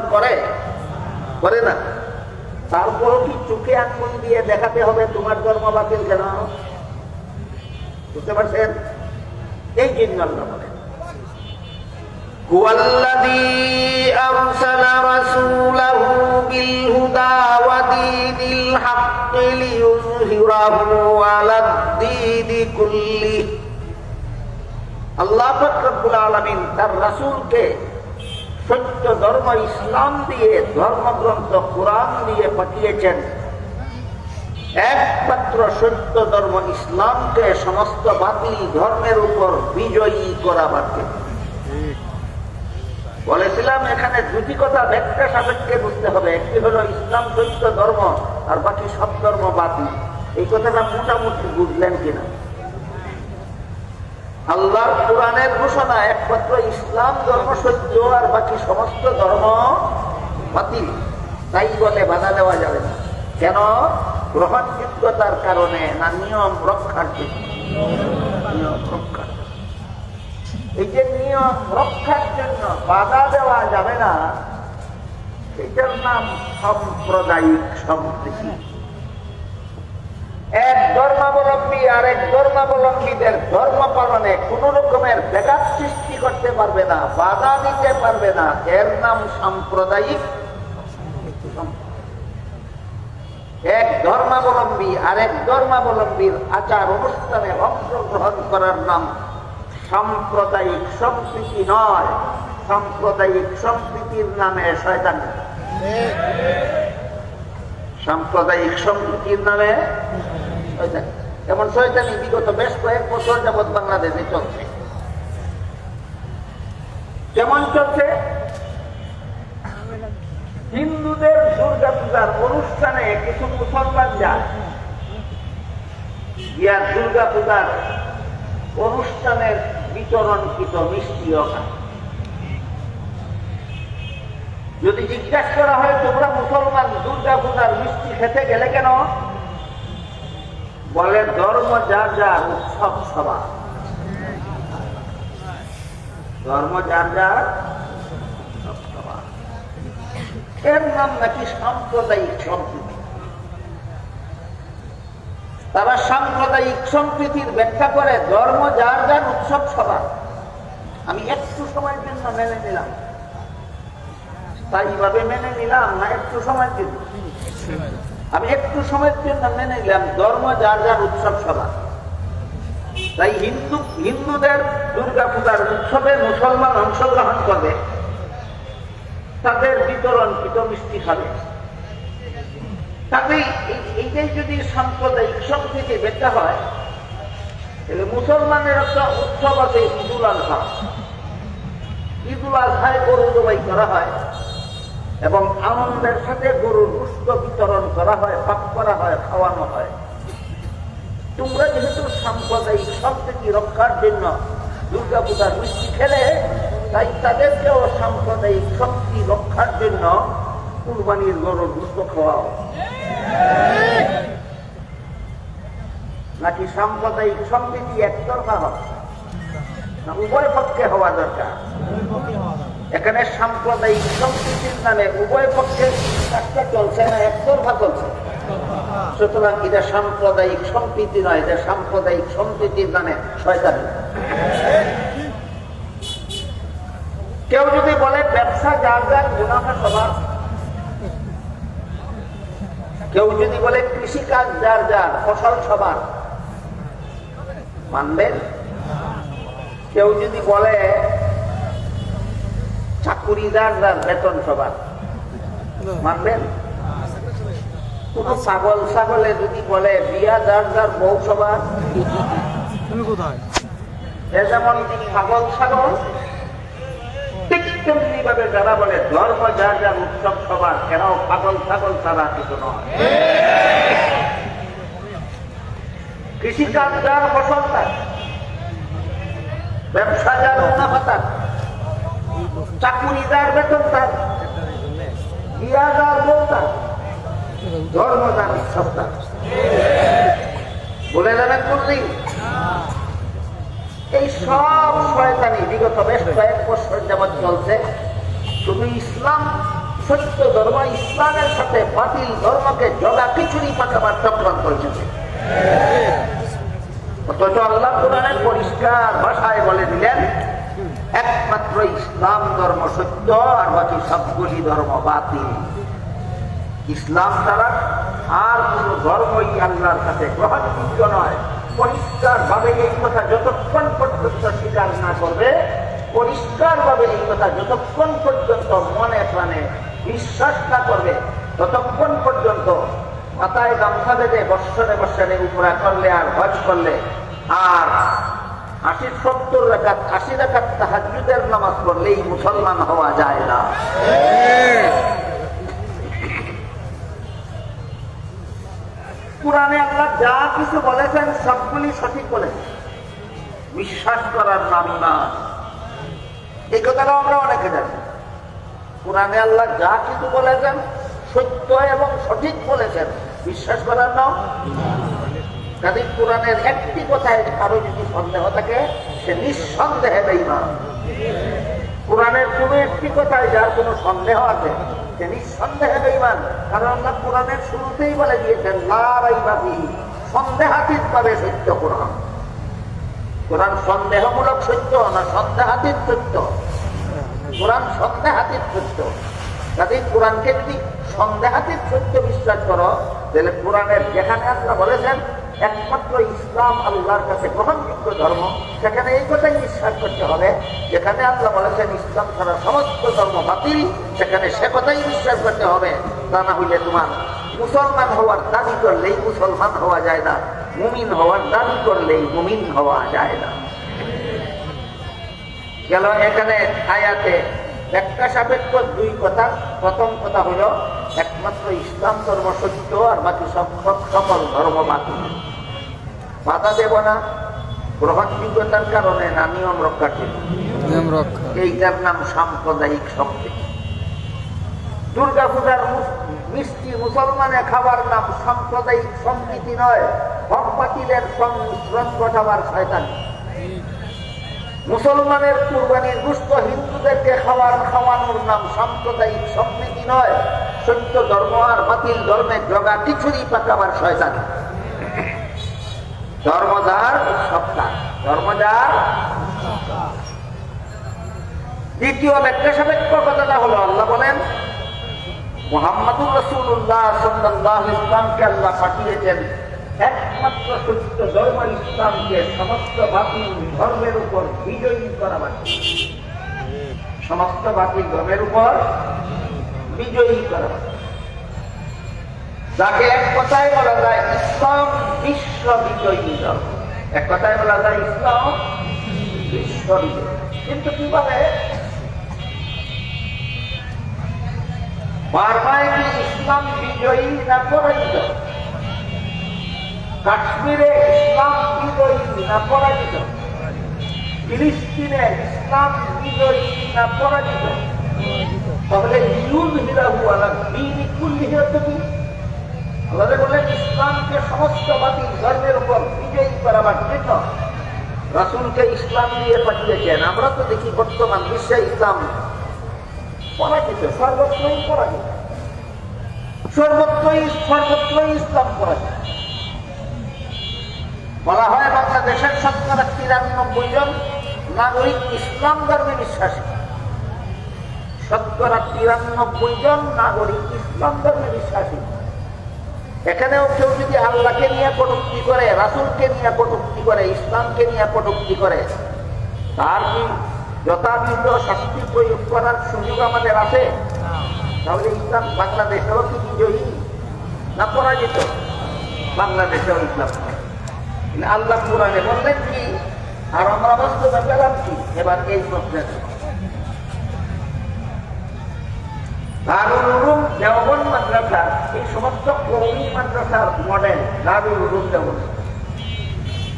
করে না। তারপরও কি চোখে আঙ্গুল দিয়ে দেখাতে হবে তোমার ধর্ম বাতিল কেন? বুঝতে পারছেন? এই জন্য আল্লাহ বলেন হুয়াল্লাযী আরসালা রাসূলাহু বিল হুদা ওয়া দীনিল হাক্কি লিইয়ুযহিরাহু আলাদ দীনি কুল্লিহি আল্লাহ পাক রব্বুল আলামিন তার রাসূলকে সত্য ধর্ম ইসলাম দিয়ে, ধর্মগ্রন্থ কোরআন দিয়ে পাঠিয়েছেন একমাত্র সত্য ধর্ম ইসলামকে সমস্ত বাতিল ধর্মের উপর বিজয়ী করাবার জন্য। বলেছিলাম এখানে দুটি কথা ব্যাখ্যা সাপেক্ষে বুঝতে হবে। একটি হলো ইসলাম সত্য ধর্ম, আর বাকি সব ধর্ম বাতিল। এই কথাটা মোটামুটি বুঝলেন কিনা? আল্লাহর কোরআনের ঘোষণা একমাত্র ইসলাম ধর্ম সত্য, আর বাকি সমস্ত ধর্ম বাতিল। তাই বলে বাধা দেওয়া যাবে না। কেন? গ্রহণযোগ্যতার কারণে না নিয়ম রক্ষার জন্য? নিয়ম রক্ষার। এই যে নিয়ম রক্ষার জন্য বাধা দেওয়া যাবে না, এটার নাম সাম্প্রদায়িক সম্প্রীতি। এক ধর্মাবলম্বী আর এক ধর্মাবলম্বীদের ধর্ম পালনে কোন রকমের ব্যাঘাত সৃষ্টি করতে পারবে না, বাধা দিতে পারবে না। এর নাম সাম্প্রদায়িক। এক ধর্মাবলম্বী আর এক ধর্মাবলম্বীর আচার অনুষ্ঠানে অংশগ্রহণ করার নাম সাম্প্রদায়িক সম্প্রীতি নয়। সাম্প্রদায়িক সম্প্রীতির নামে শয়তানি। সাম্প্রদায়িক সম্প্রীতির নামে শয়তানি। এমন শয়তানি বিগত বেশ কয়েক বছর যাবৎ বাংলাদেশে চলছে। কেমন চলছে? হিন্দুদের দুর্গা পূজার অনুষ্ঠানে কিছু মুসলমান যায়, গিয়া দুর্গা পূজার অনুষ্ঠানের বিতরণকৃত মিষ্টিও খায়। যদি জিজ্ঞাসা করা হয় তোমরা মুসলমান দুর্গা পূজার মিষ্টি খেতে গেলে কেন, বলে ধর্ম যার যার, উৎসব সবার। ধর্ম যার যার, উৎসব সবার। এর নাম নাকি সাম্প্রদায়িক সম্প্রীতি। তারা সাম্প্রদায়িক সম্প্রীতির ব্যাখ্যা করে ধর্ম যার যার, উৎসব সবার। আমি একটু সময়ের জন্য মেনে নিলাম, তাই এইভাবে মেনে নিলাম না একটু সময়ের জন্য? আমি একটু সময়ের জন্য মেনে নিলাম ধর্ম যার যার, উৎসব সবার। তাই হিন্দুদের দুর্গা পূজার উৎসবে মুসলমান অংশগ্রহণ করবে, তাদের বিতরণকৃত মিষ্টি খাবে। তাতেই এইটাই যদি সাম্প্রদায়িক সম্প্রীতি ব্যাখ্যা হয়, তাহলে মুসলমানের একটা উৎসব আছে ঈদুল আজহা। ঈদুল আজহায় গরু জবাই করা হয় এবং আনন্দের সাথে গরুর গোশত বিতরণ করা হয়, পাক করা হয়, খাওয়ানো হয়। তোমরা যেহেতু সাম্প্রদায়িক সম্প্রীতি রক্ষার জন্য দুর্গা পূজার মিষ্টি খেলে, তাই তাদেরকেও সাম্প্রদায়িক সম্প্রীতি রক্ষার জন্য কুরবানির গরুর গোশত খাওয়াও। নাকি সাম্প্রদায়িক সম্প্রীতি একতরফা হবে? না, উভয় পক্ষে হওয়া দরকার। এখানে সাম্প্রদায়িক সম্প্রীতির নামে উভয় পক্ষে কাজটা চলছে না, একতরফা চলছে। সুতরাং এটা সাম্প্রদায়িক সম্প্রীতি নয়, এটা সাম্প্রদায়িক সম্প্রীতির নামে শয়তানি। কেউ যদি বলে ব্যবসা যার যার, মুনাফা সবার। কেউ যদি বলে কৃষিকাজ যার যার, ফসল সবার, মানবেন? কেউ যদি বলে চাকুরি যার যার, বেতন সবার, মানবেন? কোন ছাগলে যদি বলে বিয়া যার যার, বউ সবার, যেমন ছাগল ঠিক তেমনি ভাবে যারা বলে ধর্ম যার যার, উৎসব সবার, কেন ছাগল ছাড়া কিছু নয়। কৃষিকাজ যার, ফসল তার, ব্যবসা যার, মুনাফা তার, চাকুরি যার, বেতন তার, বিয়া যার, বউ তার, ধর্ম যার, উৎসব তার। বলে যাবেন কোনদিন? এই সব শয়তানি বিগত বেশ কয়েক বছর যাবৎ চলছে। শুধু ইসলাম সত্য ধর্ম, ইসলামের সাথে বাতিল ধর্মকে জগা খিচুড়ি পাকাবার চক্রান্ত হয়েছে। অথচ আল্লাহ কোরআনের পরিষ্কার ভাষায় বলে দিলেন একমাত্র ইসলাম ধর্ম সত্য, আর বাকি সবগুলি ধর্ম বাতিল। ইসলাম ছাড়া আর কোন ধর্মই আল্লাহর কাছে গ্রহণযোগ্য নয়। পরিষ্কার ভাবে এই কথা যতক্ষণ পর্যন্ত স্বীকার না করবে, পরিষ্কার ভাবে এই কথা যতক্ষণ পর্যন্ত মনে প্রাণে বিশ্বাস না করবে, ততক্ষণ পর্যন্ত মাথায় গামছা বেঁধে বৎসরে বৎসরে উপরা করলে আর হজ করলে আর 80-70 রাকাত 80 রাকাত তাহাজ্জুদের নামাজ পড়লেই মুসলমান হওয়া যায় না। কুরআনে আল্লাহ যা কিছু বলেছেন সবগুলি সঠিক বলেছেন, বিশ্বাস করার নাম না। এই কথাটা আমরা অনেকে জানি। কুরআনে আল্লাহ যা কিছু বলেছেন সত্য এবং সঠিক বলেছেন, বিশ্বাস করার নাম। কাজে কোরআনের একটি কথায় কারো যদি সন্দেহ থাকে সে নিঃসন্দেহে বেঈমান। কোরআনের কোন একটি কথায় যার কোনো সন্দেহ আছে সে নিঃসন্দেহে বেঈমান। কারণ আল্লাহ কোরআনের শুরুতেই বলে দিয়েছেন লা রাইবা ফিহি, সন্দেহাতীত ভাবে সত্য কোরআন। কোরআন সন্দেহমূলক সত্য না সন্দেহাতীত সত্য? কোরআন সন্দেহাতীত সত্য। কাজে কোরআনকে যদি সন্দেহাতীত সত্য বিশ্বাস করো তাহলে কোরআনের যেখানে আল্লাহ বলেছেন একমাত্র ইসলাম আল্লাহর কাছে গ্রহণযোগ্য ধর্ম, সেখানে এই কথাই বিশ্বাস করতে হবে। যেখানে আল্লাহ বলেছেন ইসলাম ছাড়া সমস্ত ধর্ম বাতিল, সেখানে সে কথাই বিশ্বাস করতে হবে। তা না হইলে তোমার মুসলমান হওয়ার দাবি করলেই মুসলমান হওয়া যায় না, মুমিন হওয়ার দাবি করলেই মুমিন হওয়া যায় না। গেল এখানে আয়াতে ব্যাখ্যা সাপেক্ষ দুই কথা। প্রথম কথা হলো একমাত্র ইসলাম ধর্ম সত্য, আর বাকি সকল ধর্ম বাতিল। বাধা দেব না, গ্রহণযোগ্যতার কারণে না নিয়ম রক্ষার জন্য। এইটার নাম সাম্প্রদায়িক শক্তি। দুর্গা পূজার মিষ্টি মুসলমানে খাবার নাম সাম্প্রদায়িক সম্প্রীতি নয়, হক বাতিলের সংমিশ্রণ ঘটাবার শয়তানি। মুসলমানের কুরবানির গোশত হিন্দুদেরকে খাওয়ানোর নাম সাম্প্রদায়িক সম্প্রীতি নয়, সত্য ধর্ম আর বাতিল ধর্মের জগা খিচুড়ি পাকাবার শয়তানি। ধর্মদার সপ্তাহ, ধর্মদার। দ্বিতীয় ব্যাখ্যা সাপেক্ষ কথাটা হলো আল্লাহ বলেন মুহাম্মাদুর রাসূলুল্লাহ সাল্লাল্লাহু আলাইহি ওয়াসাল্লামকে আল্লাহ পাঠিয়েছেন একমাত্র সত্য ধর্ম ইসলামকে সমস্ত বাতিল ধর্মের উপর বিজয়ী করাবার, সমস্ত বাতিল ধর্মের উপর বিজয়ী করাবার। যাকে এক কথায় বলা যায় ইসলাম বিশ্ব বিজয়ী ধর্ম। এক কথায় বলা যায় ইসলাম বিশ্ব বিজয়ী। কিন্তু কিভাবে? বার্মায় কি ইসলাম বিজয়ী না পরাজিত? কাশ্মীরে ইসলাম বিজয়ী না পরাজিত? ফিলিস্তিনে ইসলাম বিজয়ী না পরাজিত? তাহলে বললেন ইসলামকে সমস্ত বাতিল ধর্মের উপর বিজয়ী করাবার জন্য রাসূলকে ইসলাম দিয়ে পাঠিয়েছেন। আমরা তো দেখি বর্তমান বিশ্বে ইসলাম পরাজিত, সর্বত্রই পরাজিত, সর্বত্রই ইসলাম পরাজিত। বলা হয় বাংলাদেশের 93 জন নাগরিক ইসলাম ধর্মে বিশ্বাসী। 93 জন নাগরিক ইসলাম ধর্মে বিশ্বাসী। এখানেও কেউ যদি আল্লাহকে নিয়ে কটূক্তি করে, রাসূলকে নিয়ে কটূক্তি করে, ইসলামকে নিয়ে কটূক্তি করে, তার কি যথাযথ শাস্তি প্রয়োগ করার সুযোগ আমাদের আছে? তাহলে ইসলাম বাংলাদেশেও কি বিজয়ী না পরাজিত? বাংলাদেশেও ইসলাম। আল্লাহ কোরআনে বললেন কি আর আমরা বাস্তবে পেলাম কি? এবার এই প্রশ্নের দারুল উলুম দেওবন্দ মাদ্রাসা, এই সমস্ত কওমি মাদ্রাসার মডেল দারুল উলুম দেওবন্দ।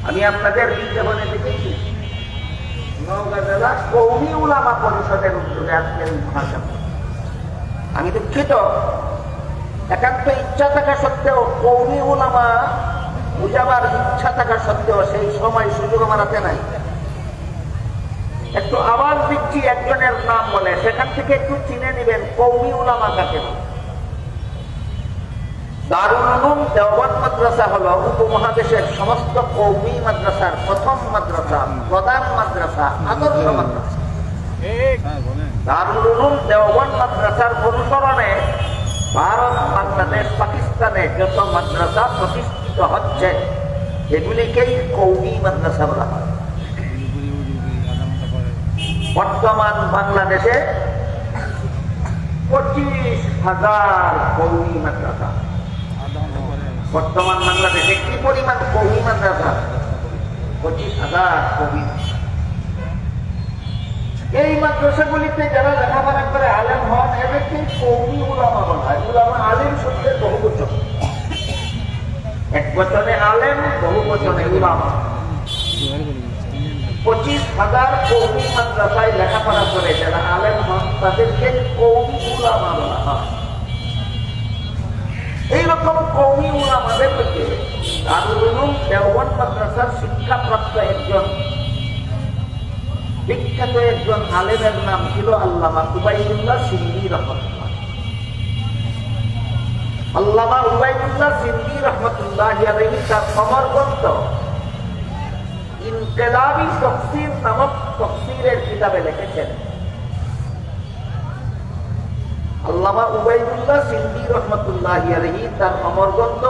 আমি আপনাদের বিজ্ঞাপনে দেখেছি নওগাঁ জেলা কওমি উলামা পরিষদের উদ্যোগে আজকের এই মহাসভা। আমি দুঃখিত, একান্ত ইচ্ছা থাকা সত্ত্বেও কওমি উলামা বুঝাবার ইচ্ছা থাকা সত্ত্বেও সেই সময় সুযোগ আমার হাতে নাই। একটু আওয়াজ দিচ্ছি, একজনের নাম বলে, সেখান থেকে একটু চিনে নেবেন কওমি উলামা কাকে বলে। দারুল উলুম দেওবন্দ মাদ্রাসা হলো উপমহাদেশের সমস্ত কওমি মাদ্রাসার প্রথম মাদ্রাসা, প্রধান মাদ্রাসা, আদর্শ মাদ্রাসা। দারুল উলুম দেওবন্দ মাদ্রাসার অনুসরণে ভারত, বাংলাদেশ, পাকিস্তানে যত মাদ্রাসা প্রতিষ্ঠিত হচ্ছে এগুলিকেই কওমি মাদ্রাসা বলা হয়। বর্তমান বাংলাদেশে 25,000 কওমি মাদ্রাসা। বর্তমান বাংলাদেশে কি পরিমাণ কওমি মাদ্রাসা? 25,000 কওমি। এই মাদ্রাসাগুলিতে যারা লেখাপড়া করে আলেম হন এদেরকে কওমি উলামা বলা হয়। উলামা আলেম শব্দের বহুবচন, এক বচনে আলেম, বহু বচনে উলামা। 25,000 কওমি মাদ্রাসায় লেখাপড়া করে যারা আলেম হন তাদেরকে কওমি উলামা বলা হয়। এইরকম কওমি উলামাদের মধ্যে দারুল উলুম দেওবন্দ মাদ্রাসার শিক্ষাপ্রাপ্ত একজন বিখ্যাত একজন আলেমের নাম ছিল আল্লামা উবাইদুল্লাহ সিন্দি রহমাতুল্লাহ। আল্লামা উবাইদুল্লাহ সিন্দি রহমাতুল্লাহ আলাইহি তার সমরগ্রন্থ ইনকিলাবি তাফসীর নামক তাফসীরের কিতাবে লিখেছেন। আল্লামা উবাইদুল্লাহ সিন্দি রহমাতুল্লাহ আলাইহি তার সমরগ্রন্থ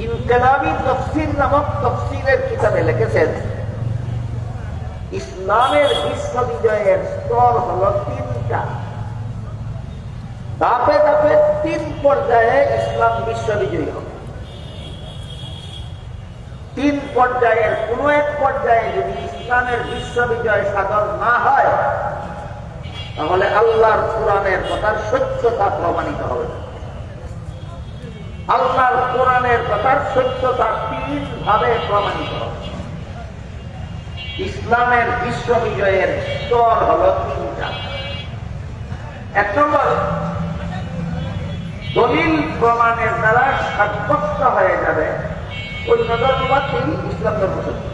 ইনকিলাবি তাফসীর নামক তাফসীরের কিতাবে লিখেছেন, ইসলামের বিশ্ববিজয়ের স্তর হল 3টা। ধাপে ধাপে 3 পর্যায়ে ইসলাম বিশ্ববিজয়ী হবে। 3 পর্যায়ের কোন এক পর্যায়ে যদি ইসলামের বিশ্ববিজয় সাধন না হয় তাহলে আল্লাহর কোরআনের কথার সত্যতা প্রমাণিত হবে না। আল্লাহর কোরআনের কথার সত্যতা 3 ভাবে প্রমাণিত হবে। ইসলামের বিশ্ববিজয়ের স্তর হল 3টা। 1 নম্বর, দলিল প্রমাণের দ্বারা সাব্যস্ত হয়ে যাবে অন্য ধর্ম বাতিল, ইসলাম ধর্ম সত্য।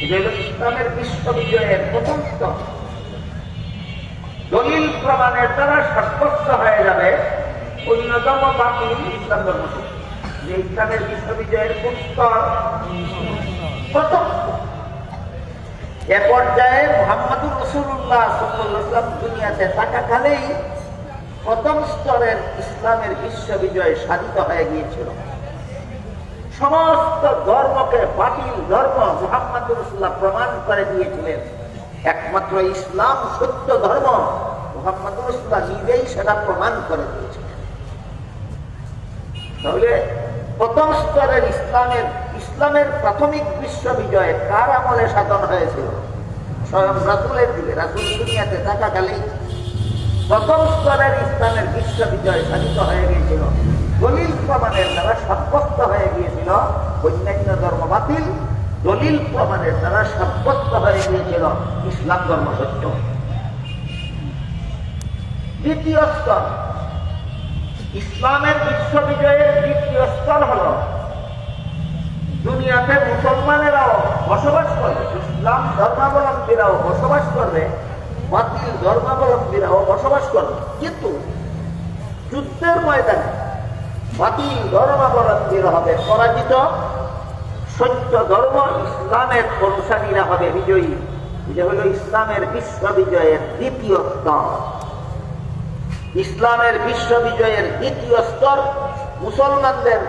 এটা হল ইসলামের বিশ্ববিজয়ের প্রথম স্তর। দলিল প্রমাণের দ্বারা সাব্যস্ত হয়ে যাবে অন্য ধর্ম বাতিল, ইসলাম ধর্ম সত্য। যে ইসলামের বিশ্ববিজয়ের কোন স্তর? প্রথম। এ পর্যায়ে মুহাম্মদুর রাসূলুল্লাহ সাল্লাল্লাহু আলাইহি ওয়াসাল্লাম দুনিয়াতে থাকাকালেই প্রথম স্তরের ইসলামের বিশ্ববিজয় সাধিত হয়ে গিয়েছিল। সমস্ত ধর্মকে বাতিল ধর্ম মুহাম্মদুর রাসূলুল্লাহ প্রমাণ করে দিয়েছিলেন। একমাত্র ইসলাম সত্য ধর্ম, মুহাম্মদুর রাসূলুল্লাহ নিজেই সেটা প্রমাণ করে দিয়েছিলেন। তাহলে প্রথম স্তরের ইসলামের প্রাথমিক বিশ্ববিজয় কার আমলে সাধন হয়েছিল? স্বয়ং রাসূলের দিকে। রাসূল দুনিয়াতে থাকাকালেই প্রথম স্তরের ইসলামের বিশ্ববিজয় সাধিত হয়ে গিয়েছিল। দলিল প্রমাণের দ্বারা সাব্যস্ত হয়ে গিয়েছিল অন্যান্য ধর্ম বাতিল, দলিল প্রমাণের দ্বারা সাব্যস্ত হয়ে গিয়েছিল ইসলাম ধর্ম সত্য। দ্বিতীয় স্তর, ইসলামের বিশ্ববিজয়ের দ্বিতীয় স্তর হল দুনিয়াতে মুসলমানেরাও বসবাস করবে, ইসলাম ধর্মাবলম্বীরাও বসবাস করবে, বাতিল ধর্মাবলম্বীরাও বসবাস করবে। কিন্তু যুদ্ধের ময়দানে বাতিল ধর্মাবলম্বীরা হবে পরাজিত, সত্য ধর্ম ইসলামের অনুসারীরা হবে বিজয়ী। এটা হল ইসলামের বিশ্ববিজয়ের দ্বিতীয় স্তর। ইসলামের বিশ্ববিজয়ের দ্বিতীয় স্তর মুসলমানদের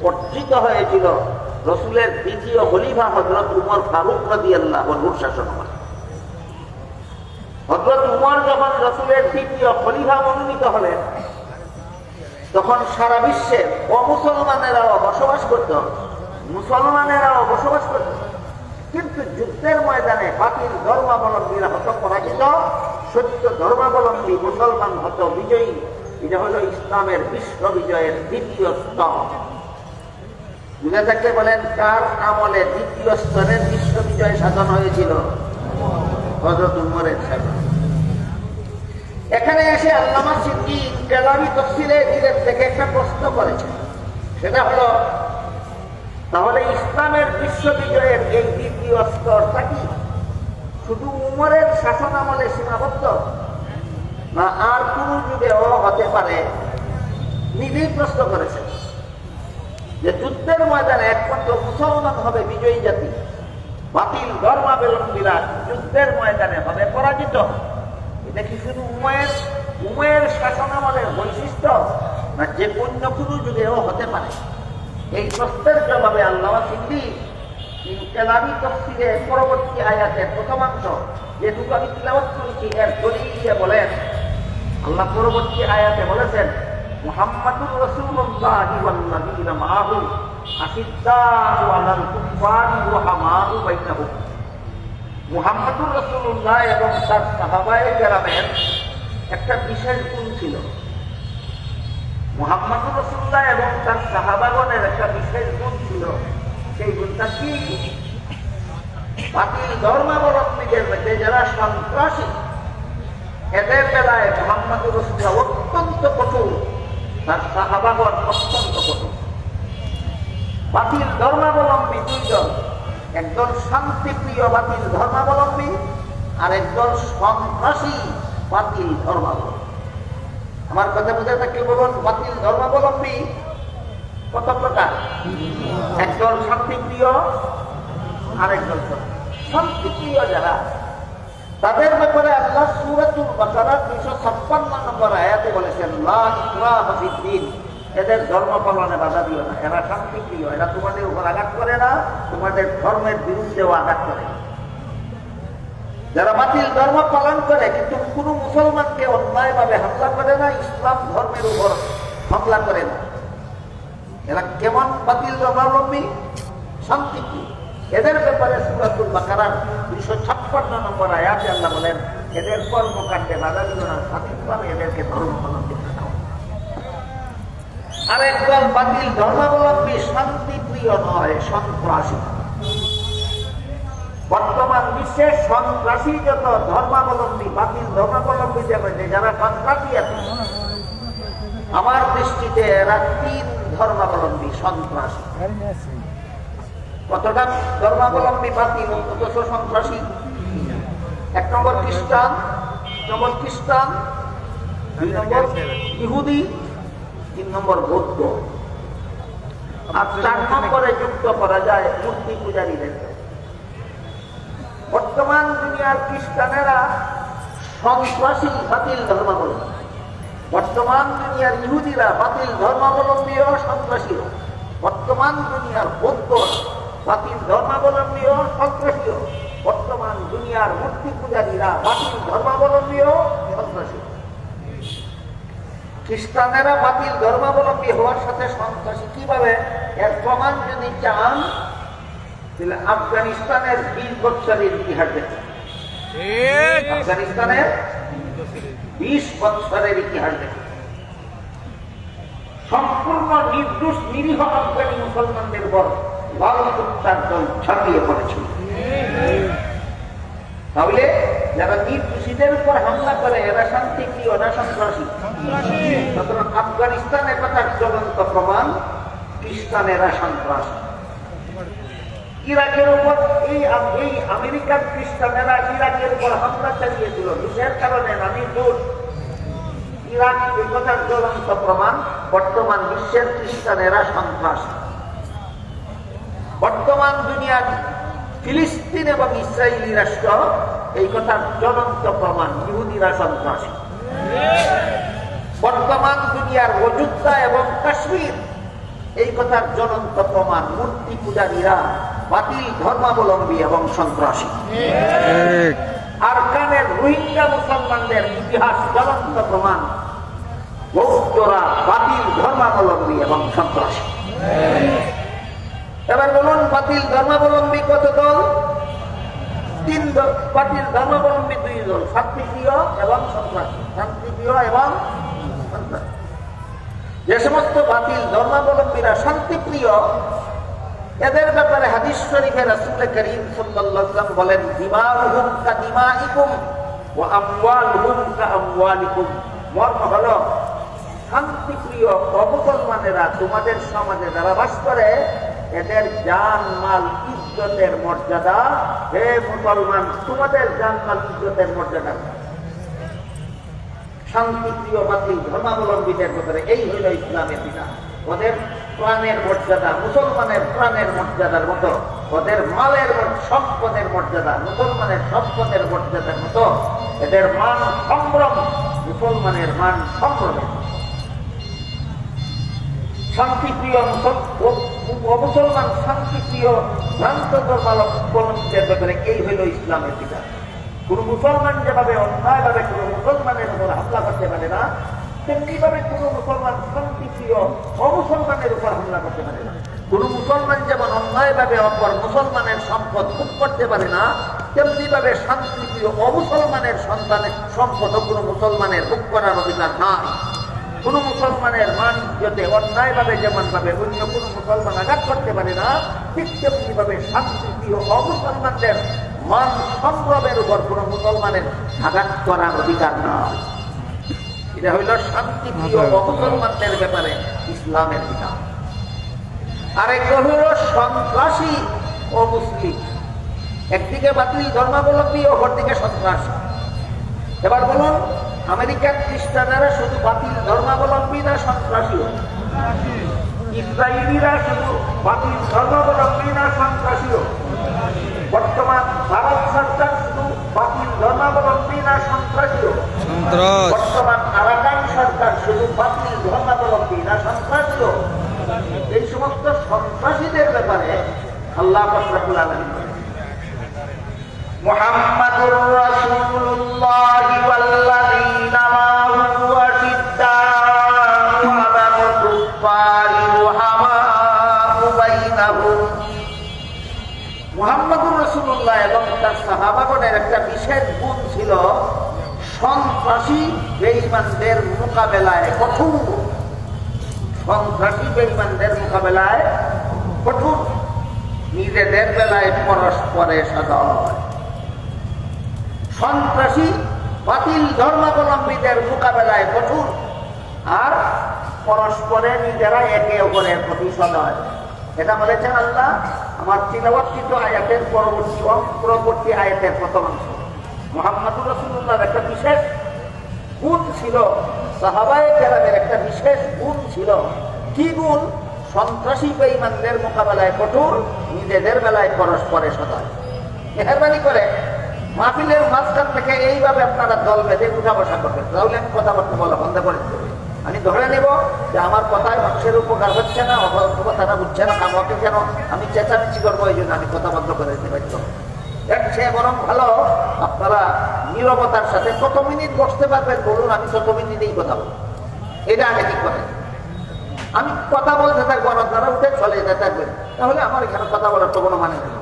অর্জিত হয়েছিল রাসূলের দ্বিতীয় খলিফা হযরত উমর ফারুক রাদিয়াল্লাহু আনহুর শাসনামলে। হযরত উমর যখন রাসূলের দ্বিতীয় খলিফা মনোনীত হলেন তখন সারা বিশ্বে অমুসলমানেরাও বসবাস করত, মুসলমানেরাও বসবাস করত। কিন্তু যুদ্ধের ময়দানে বাতিল ধর্মাবলম্বীরা হতো পরাজিত, সত্য ধর্মাবলম্বী মুসলমান হতো বিজয়ী। এটা হলো ইসলামের বিশ্ববিজয়ের দ্বিতীয় স্তর। বুঝে থাকলে বলেন, কার আমলে দ্বিতীয় স্তরের বিশ্ববিজয় সাধন হয়েছিল? হযরত উমরের সাথে। এখানে এসে আল্লামা সিদ্দি ইনকিলাবি তাফসীরে নিজের থেকে একটা প্রশ্ন করেছেন। সেটা হলো, তাহলে ইসলামের বিশ্ববিজয়ের এই দ্বিতীয় স্তরটা কি শুধু উমরের শাসন আমলে সীমাবদ্ধ, না আর কোন যুগেও হতে পারে? নিজেই প্রশ্ন করেছেন যে যুদ্ধের ময়দানে একমাত্র মুসলমান হবে বিজয়ী জাতি, বাতিল ধর্মাবলম্বীরা যুদ্ধের ময়দানে হবে পরাজিত। এটা কি শুধু উমরের শাসন আমলের বৈশিষ্ট্য, না যে অন্য কোনো যুগেও হতে পারে? এই প্রশ্নের জবাবে আল্লামা সিদ্দিক ইনকিলাবী তাফসীরে পরবর্তী আয়াতের প্রথমাংশ যেটুকু আমি তিলাওয়াত করেছি এর দলিল দিয়ে বলেন, আল্লাহ পরবর্তী আয়াতে বলেছেন, মুহাম্মাদুর রাসূলুল্লাহি ওয়াল্লাযীনা মাআহু আশিদ্দাউ আলাল কুফফারি রুহামাউ বাইনাহুম। মুহাম্মাদুর রাসূলুল্লাহ এবং তার সাহাবায়ে কেরামের একটা বিশেষ গুণ ছিল। মুহাম্মাদুর রাসূলুল্লাহ এবং তার সাহাবাগণের একটা বিশেষ গুণ ছিল। সেই গুণটা কি? বাতিল ধর্মাবলম্বীদের মধ্যে যারা সন্ত্রাসী, এদের বেলায় মুহাম্মাদুর রাসূলুল্লাহ অত্যন্ত কঠোর, তার সাহাবাগণ অত্যন্ত কঠোর। বাতিল ধর্মাবলম্বী দুইজন, একজন শান্তিপ্রিয় বাতিল ধর্মাবলম্বী আর একজন সন্ত্রাসী বাতিল ধর্মাবলম্বী। আমার কথা বুঝে থাকলে বলুন, বাতিল ধর্মাবলম্বী কত প্রকার? একজন শান্তিপ্রিয় আর একজন শান্তিপ্রিয়। যারা তাদের ব্যাপারে আল্লাহ সূরাতুল বাকারার 256 নম্বর আয়াতে বলেছেন, লা ইকরাহা ফিদ্দীন, এদের ধর্ম পালনে বাধা দিও না, এরা শান্তিপ্রিয়, এরা তোমাদের উপর আঘাত করে না, তোমাদের ধর্মের বিরুদ্ধেও আঘাত করে না। যারা বাতিল ধর্ম পালন করে কিন্তু কোন মুসলমানকে অন্যায়ভাবে হামলা করে না, ইসলাম ধর্মের উপর হামলা করে না, এরা কেমন বাতিল ধর্মাবলম্বী? শান্তিপ্রিয়। এদের ব্যাপারে সূরাতুল বাকারার 256 নম্বর আয়াতে আল্লাহ বলেন, এদের কর্মকাণ্ডে বাধা দিও না, স্বাধীনভাবে এদেরকে ধর্ম পালন করতে দাও। আর একদল বাতিল ধর্মাবলম্বী শান্তিপ্রিয় নয়, সন্ত্রাসী। বর্তমান বিশ্বে সন্ত্রাসী যত ধর্মাবলম্বী, বাতিল ধর্মাবলম্বীদের মধ্যে যারা সন্ত্রাসী আছে, আমার দৃষ্টিতে এরা 3 ধর্মাবলম্বী সন্ত্রাসী। কতটা ধর্মাবলম্বী বাতিল অথচ সন্ত্রাসী? 1 নম্বর খ্রিস্টান, 2 নম্বর ইহুদি, 3 নম্বর বৌদ্ধ, আর 4 নম্বরে যুক্ত করা যায় মূর্তি পূজারীদের। বর্তমান দুনিয়ার খ্রিস্টানেরা সন্ত্রাসী বাতিল ধর্মাবলম্বী, বর্তমান দুনিয়ার ইহুদিরা বাতিল ধর্মাবলম্বী ও সন্ত্রাসী, বর্তমান দুনিয়ার বৌদ্ধ বাতিল ধর্মাবলম্বী ও সন্ত্রাসী, বর্তমান দুনিয়ার মূর্তি পূজারীরা বাতিল ধর্মাবলম্বী ও সন্ত্রাসী। খ্রিস্টানেরা বাতিল ধর্মাবলম্বী হওয়ার সাথে সন্ত্রাসী কিভাবে? এর প্রমাণ যদি চান তাহলে আফগানিস্তানের 20 বছরের ইতিহাস দেখুন। আফগানিস্তানের 20 বছরের ইতিহাস দেখুন। সম্পূর্ণ নির্দোষ নিরীহ আফগানি মুসলমানদের উপর লাল হত্যার দল ছাপিয়ে পড়েছিল। তাহলে যারা নির্দোষীদের উপর হামলা করে এরা শান্তিপ্রিয় না সন্ত্রাসী? সুতরাং আফগানিস্তানের কথার জ্বলন্ত প্রমাণ খ্রিস্টানেরা সন্ত্রাসী। ইরাকের উপর এই আমেরিকার খ্রিস্টানেরা ইরাকের উপর হামলা চালিয়েছিল কিসের কারণে? না নির্দোষ। ইরাক এই কথার জ্বলন্ত প্রমাণ বর্তমান বিশ্বের খ্রিস্টানেরা সন্ত্রাসী। বর্তমান দুনিয়ার ফিলিস্তিন এবং ইসরায়েলি রাষ্ট্র এই কথার জ্বলন্ত প্রমাণ ইহুদিরা সন্ত্রাসী। বর্তমান দুনিয়ার অযোধ্যা এবং কাশ্মীর এই কথার জ্বলন্ত প্রমাণ মূর্তি পূজারীরা বাতিল ধর্মাবলম্বী এবং সন্ত্রাসী। আরাকানের রোহিঙ্গা মুসলমানদের ইতিহাস জ্বলন্ত প্রমাণ বৌদ্ধরা বাতিল ধর্মাবলম্বী এবং সন্ত্রাসী। এবার বলুন, বাতিল ধর্মাবলম্বী কত দল? 3 দল। বাতিল ধর্মাবলম্বী 2 দল, শান্তিপ্রিয় এবং সন্ত্রাসী। শান্তিপ্রিয় এবং সন্ত্রাসী। যে সমস্ত বাতিল ধর্মাবলম্বীরা শান্তিপ্রিয়, এদের ব্যাপারে হাদিস শরীফে রাসূল করিম সাল্লাল্লাহু আলাইহি ওয়াসাল্লাম বলেন, দিমাউহুম কাদিমাইকুম ওয়া আমওয়ালুহুম কাআমওয়ালিকুম। মর্ম হলো, শান্তিপ্রিয় অমুসলমানেরা তোমাদের সমাজে যারা বাস করে এদের জান মাল ইজ্জতের মর্যাদা, হে মুসলমান তোমাদের জান মাল ইজ্জতের মর্যাদা। শান্তিপ্রিয় বাতিল ধর্মাবলম্বীদের ব্যাপারে এই হইল ইসলামের বিধান। ওদের প্রাণের মর্যাদা মুসলমানের প্রাণের মর্যাদার মতো, ওদের মালের সম্পদের মর্যাদা মুসলমানের সম্পদের মর্যাদার মতো, এদের মান সম্ভ্রম মুসলমানের মান সম্ভ্রমের। শান্তিপ্রিয় অমুসলমান শান্তিপ্রিয় ভ্রান্ত ধর্মাবলম্বীদের ব্যাপারে এই হইল ইসলামের বিধান। কোন মুসলমান যেভাবে অন্যায়ভাবে কোন মুসলমানের উপর হামলা করতে পারে না, তেমনি ভাবে কোন মুসলমান শান্তিপ্রিয় অমুসলমানের উপর হামলা করতে পারে না। কোন মুসলমান যেমন অন্যায়ভাবে অপর মুসলমানের সম্পদ ভোগ করতে পারে না, তেমনি ভাবে শান্তিপ্রিয় অমুসলমানের সন্তানের সম্পদ কোন মুসলমানের ভোগ করার অধিকার নাই। কোন মুসলমানের মান ইজ্জতে অন্যায়ভাবে যেমন ভাবে অন্য কোন মুসলমান আঘাত করতে পারে না, ঠিক তেমনি ভাবে শান্তিপ্রিয় অমুসলমানদের মান সম্ভ্রমের উপর কোন মুসলমানের আঘাত করার অধিকার নাই। এটা হইল শান্তিপ্রিয় অমুসলমানদের ব্যাপারে ইসলামের বিধান। আরেকটা হইল সন্ত্রাসী ও মুসলিম। একদিকে বাতিল ধর্মাবলম্বী, অপরদিকে সন্ত্রাসী। এবার বলুন, আমেরিকার খ্রিস্টানেরা শুধু বাতিল ধর্মাবলম্বী না সন্ত্রাসীও? ইসরায়েলিরা শুধু বাতিল ধর্মাবলম্বী না সন্ত্রাসীও? বর্তমান ভারত সরকার শুধু বাতিল ধর্মাবলম্বী না সন্ত্রাসীও? বর্তমান আরাকান সরকার শুধু বাতিল ধর্মাবলম্বী না সন্ত্রাসীও? এই সমস্ত সন্ত্রাসীদের ব্যাপারে আল্লাহ রাব্বুল আলামিন মুহাম্মাদুর রাসূলুল্লাহ ওয়াল্লাযীনা মা'হু আশিদ্দাউ আলাল কুফফারি রুহামাউ বাইনাহুম। মুহাম্মাদুর রাসূলুল্লাহ এবং তার সাহাবাগণের একটা বিশেষ গুণ ছিল সন্ত্রাসী বেঈমানদের মোকাবেলায় কঠোর। সন্ত্রাসী বেঈমানদের মোকাবেলায় কঠোর, নিজেদের বেলায় পরস্পরে সদয়। সন্ত্রাসী বাতিল ধর্মাবলম্বীদের মোকাবেলায় কঠোর, আর পরস্পরে নিজেরা একে অপরের প্রতি সদয়। এটা বলেছেন আল্লাহ আমার তিলাওয়াতকৃত আয়াতের পরবর্তী আয়াতের প্রথম অংশ। মুহাম্মাদুর রাসূলুল্লাহর একটা বিশেষ গুণ ছিল, সাহাবায়ে কেরামের একটা বিশেষ গুণ ছিল। কি গুণ? সন্ত্রাসী বেঈমানদের মোকাবেলায় কঠোর, নিজেদের বেলায় পরস্পরে সদয়। মেহরবানি করে মাহফিলের মাঝখান থেকে এইভাবে আপনারা দল বেঁধে উঠা বসা করবেন, তাহলে আমি কথাবার্তা বলা বন্ধ করে দেব। আমি ধরে নেব যে আমার কথায় মানুষের উপকার হচ্ছে না, কথাটা বুঝছে না, আমাকে কেন আমি চেঁচামেচি করবো, এই জন্য আমি কথা বন্ধ করে দিতে পারছি। এর চেয়ে বরং ভালো আপনারা নীরবতার সাথে কত মিনিট বসতে পারবেন বলুন, আমি তত মিনিটেই কথা বলবো। এটা আগে ঠিক করেন। আমি কথা বলতে থাকবো, আপনারা উঠে চলে যেতে থাকবেন, তাহলে আমার এখানে কথা বলার তো কোনো মানে নেই।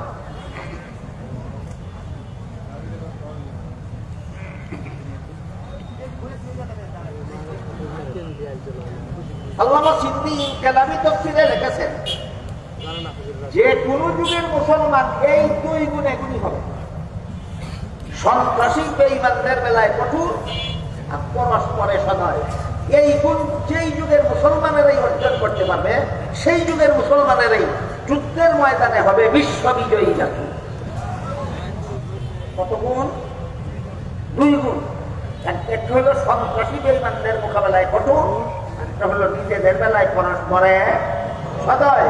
আল্লামা সিদ্দি কালামি তাফসীরে লিখেছেন যে কোন যুগের মুসলমান এই দুই গুণে গুণী হবে, সন্ত্রাসী বেঈমানদের বেলায় কঠোর আর পরস্পরে সদয়। এই গুণ যেই যুগের মুসলমানেরাই অর্জন করতে পারবে, সেই যুগের মুসলমানেরাই যুদ্ধের ময়দানে হবে বিশ্ববিজয়ী জাতি। কত গুণ? দুই গুণ। একটা হলো সন্ত্রাসী বেঈমানদের মোকাবেলায় কঠোর, একটা হলো নিজেদের বেলায় পরস্পরে সদয়।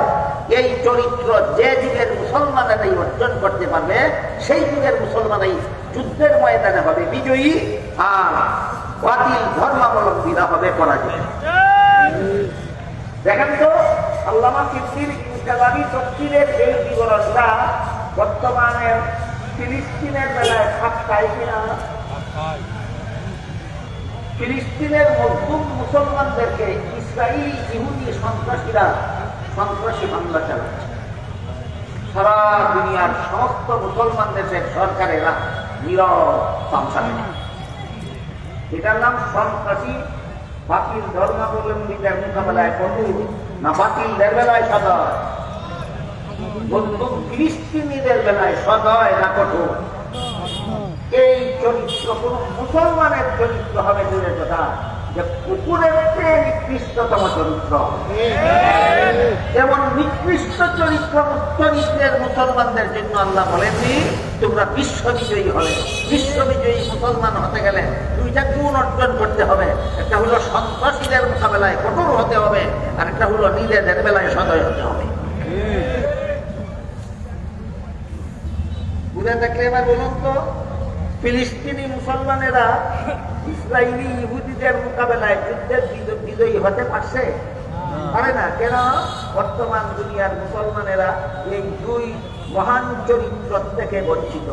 এই চরিত্র যে যুগের মুসলমানেরাই অর্জন করতে পারবে, সেই যুগের মুসলমানই যুদ্ধের ময়দানে হবে বিজয়ী, আর বাতিল ধর্মাবলম্বীরা হবে পরাজয়। দেখেন তো আল্লামা সিদ্দির কালামি তাফসীরের এই বিবরণটা বর্তমানে ফিলিস্তিনের বেলায় খায় কিনা? ফিলিস্তিনের মজলুম মুসলমানদেরকে ইসরায়েলি ইহুদি সন্ত্রাসীরা সন্ত্রাসী হামলা চালাচ্ছে। সারা দুনিয়ার সমস্ত মুসলমান দেশের সরকারেরা নীরব তামাশা দেখে। এটার নাম সন্ত্রাসী বাতিল ধর্মাবলম্বীদের মোকাবেলায় কঠোর না বাতিলদের বেলায় সদয়? মজলুম ফিলিস্তিনিদের বেলায় সদয় না কঠোর? এই চরিত্র কোন মুসলমানের চরিত্র হবে দূরের কথা, যে কুকুরের চেয়ে নিকৃষ্টতম চরিত্র। এমন নিকৃষ্ট চরিত্রের মুসলমানদের জন্য আল্লাহ বলেননি তোমরা বিশ্ববিজয়ী হবে। বিশ্ববিজয়ী মুসলমান হতে গেলে দুইটা গুণ অর্জন করতে হবে। একটা হলো সন্ত্রাসীদের মোকাবেলায় কঠোর হতে হবে, আর একটা হলো নিজেদের বেলায় সদয় হতে হবে। বুঝে থাকলে এবার বলুন তো, ফিলিস্তিনি মুসলমানেরা ইসরায়েলি ইহুদিদের মোকাবেলায় যুদ্ধের বিজয়ী হতে পারছে? পারে না। কেন? বর্তমান দুনিয়ার মুসলমানেরা এই দুই মহান চরিত্র থেকে বঞ্চিত,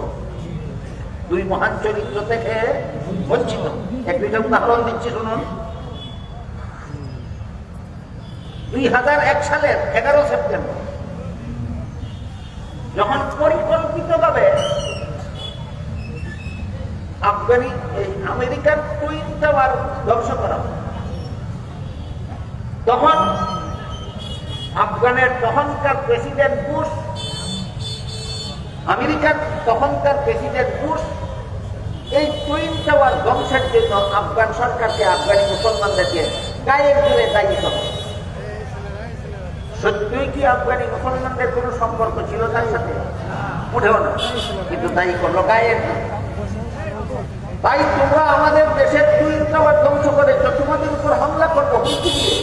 দুই মহান চরিত্র থেকে বঞ্চিত। এক দুইটা উদাহরণ দিচ্ছি শুনুন। 2001 সালের 11 সেপ্টেম্বর যখন পরিকল্পিতভাবে আমেরিকার টুইন টাওয়ার ধ্বংস করা হয়, তখন আফগানের তখনকার প্রেসিডেন্ট বুশ, আমেরিকার তখনকার প্রেসিডেন্ট বুশ এই টুইন টাওয়ার ধ্বংসের জন্য আফগান সরকারকে, আফগানি মুসলমানদেরকে গায়ের জোরে দায়ী করে। সত্যই কি আফগানি মুসলমানদের কোনো সম্পর্ক ছিল তার সাথে? উঠেও না, কিন্তু দায়ী করলো গায়ের। তাই তোমরা আমাদের দেশের টুইন টাওয়ার ধ্বংস করেছ, তোমাদের উপর হামলা করবো হুমকি দিয়ে।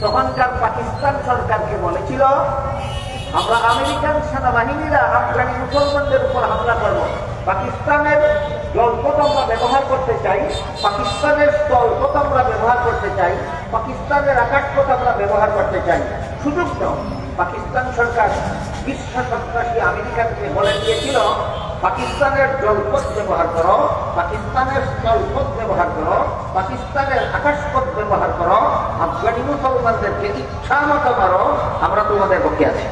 তখনকার পাকিস্তান সরকারকে বলেছিল, আমরা আমেরিকান সেনাবাহিনীরা আফগানি মুসলমানদের উপর হামলা করব। পাকিস্তানের জলপথ আমরা ব্যবহার করতে চাই, পাকিস্তানের স্থলপথ আমরা ব্যবহার করতে চাই, পাকিস্তানের আকাশপথ আমরা ব্যবহার করতে চাই। সুযোগ দাও। পাকিস্তান সরকার বিশ্ব সন্ত্রাসী আমেরিকাকে বলে দিয়েছিল, পাকিস্তানের জলপথ ব্যবহার করো, পাকিস্তানের স্থলপথ ব্যবহার করো, পাকিস্তানের আকাশপথ ব্যবহার করো, আফগানি মুসলমানদেরকে ইচ্ছা মতো মারো, আমরা তোমাদের পক্ষে আছি।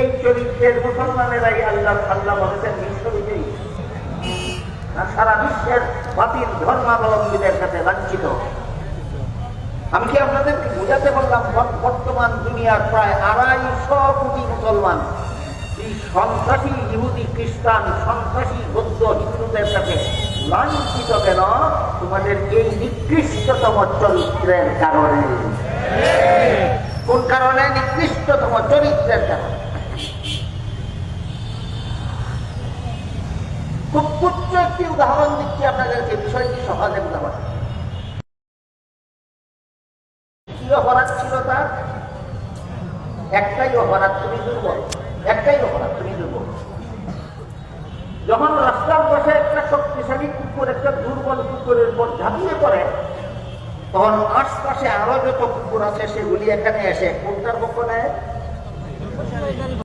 এই চরিত্রের মুসলমানেরাই আল্লাহ আল্লাহ বলেছেন বিশ্ববিজয়ী, আর সারা বিশ্বের বাতিল ধর্মাবলম্বীদের কাছে লাঞ্ছিত। আমি কি আপনাদেরকে বোঝাতে বললাম, বর্তমান দুনিয়ার প্রায় 250 কোটি মুসলমান এই সন্ত্রাসী ইহুদি খ্রিস্টান, সন্ত্রাসী বৌদ্ধ হিন্দুদের কাছে লাঞ্ছিত কেন? তোমাদের এই নিকৃষ্টতম চরিত্রের কারণে। কোন কারণে? নিকৃষ্টতম চরিত্রের কারণে। খুব তুচ্ছ একটি উদাহরণ দিচ্ছি আপনাদেরকে, বিষয়টি সহজে বুঝাবার। কি অপরাধ ছিল তার? একটাই অপরাধ, তুমি দুর্বল। একটাই অপরাধ, তুমি দুর্বল। যখন রাস্তার পাশে একটা শক্তিশালী কুকুর একটা দুর্বল কুকুরের উপর ঝাঁপিয়ে পড়ে, তখন আশপাশে আরো যত কুকুর আছে সেগুলি এখানে এসে কোনটার পক্ষ নেয়?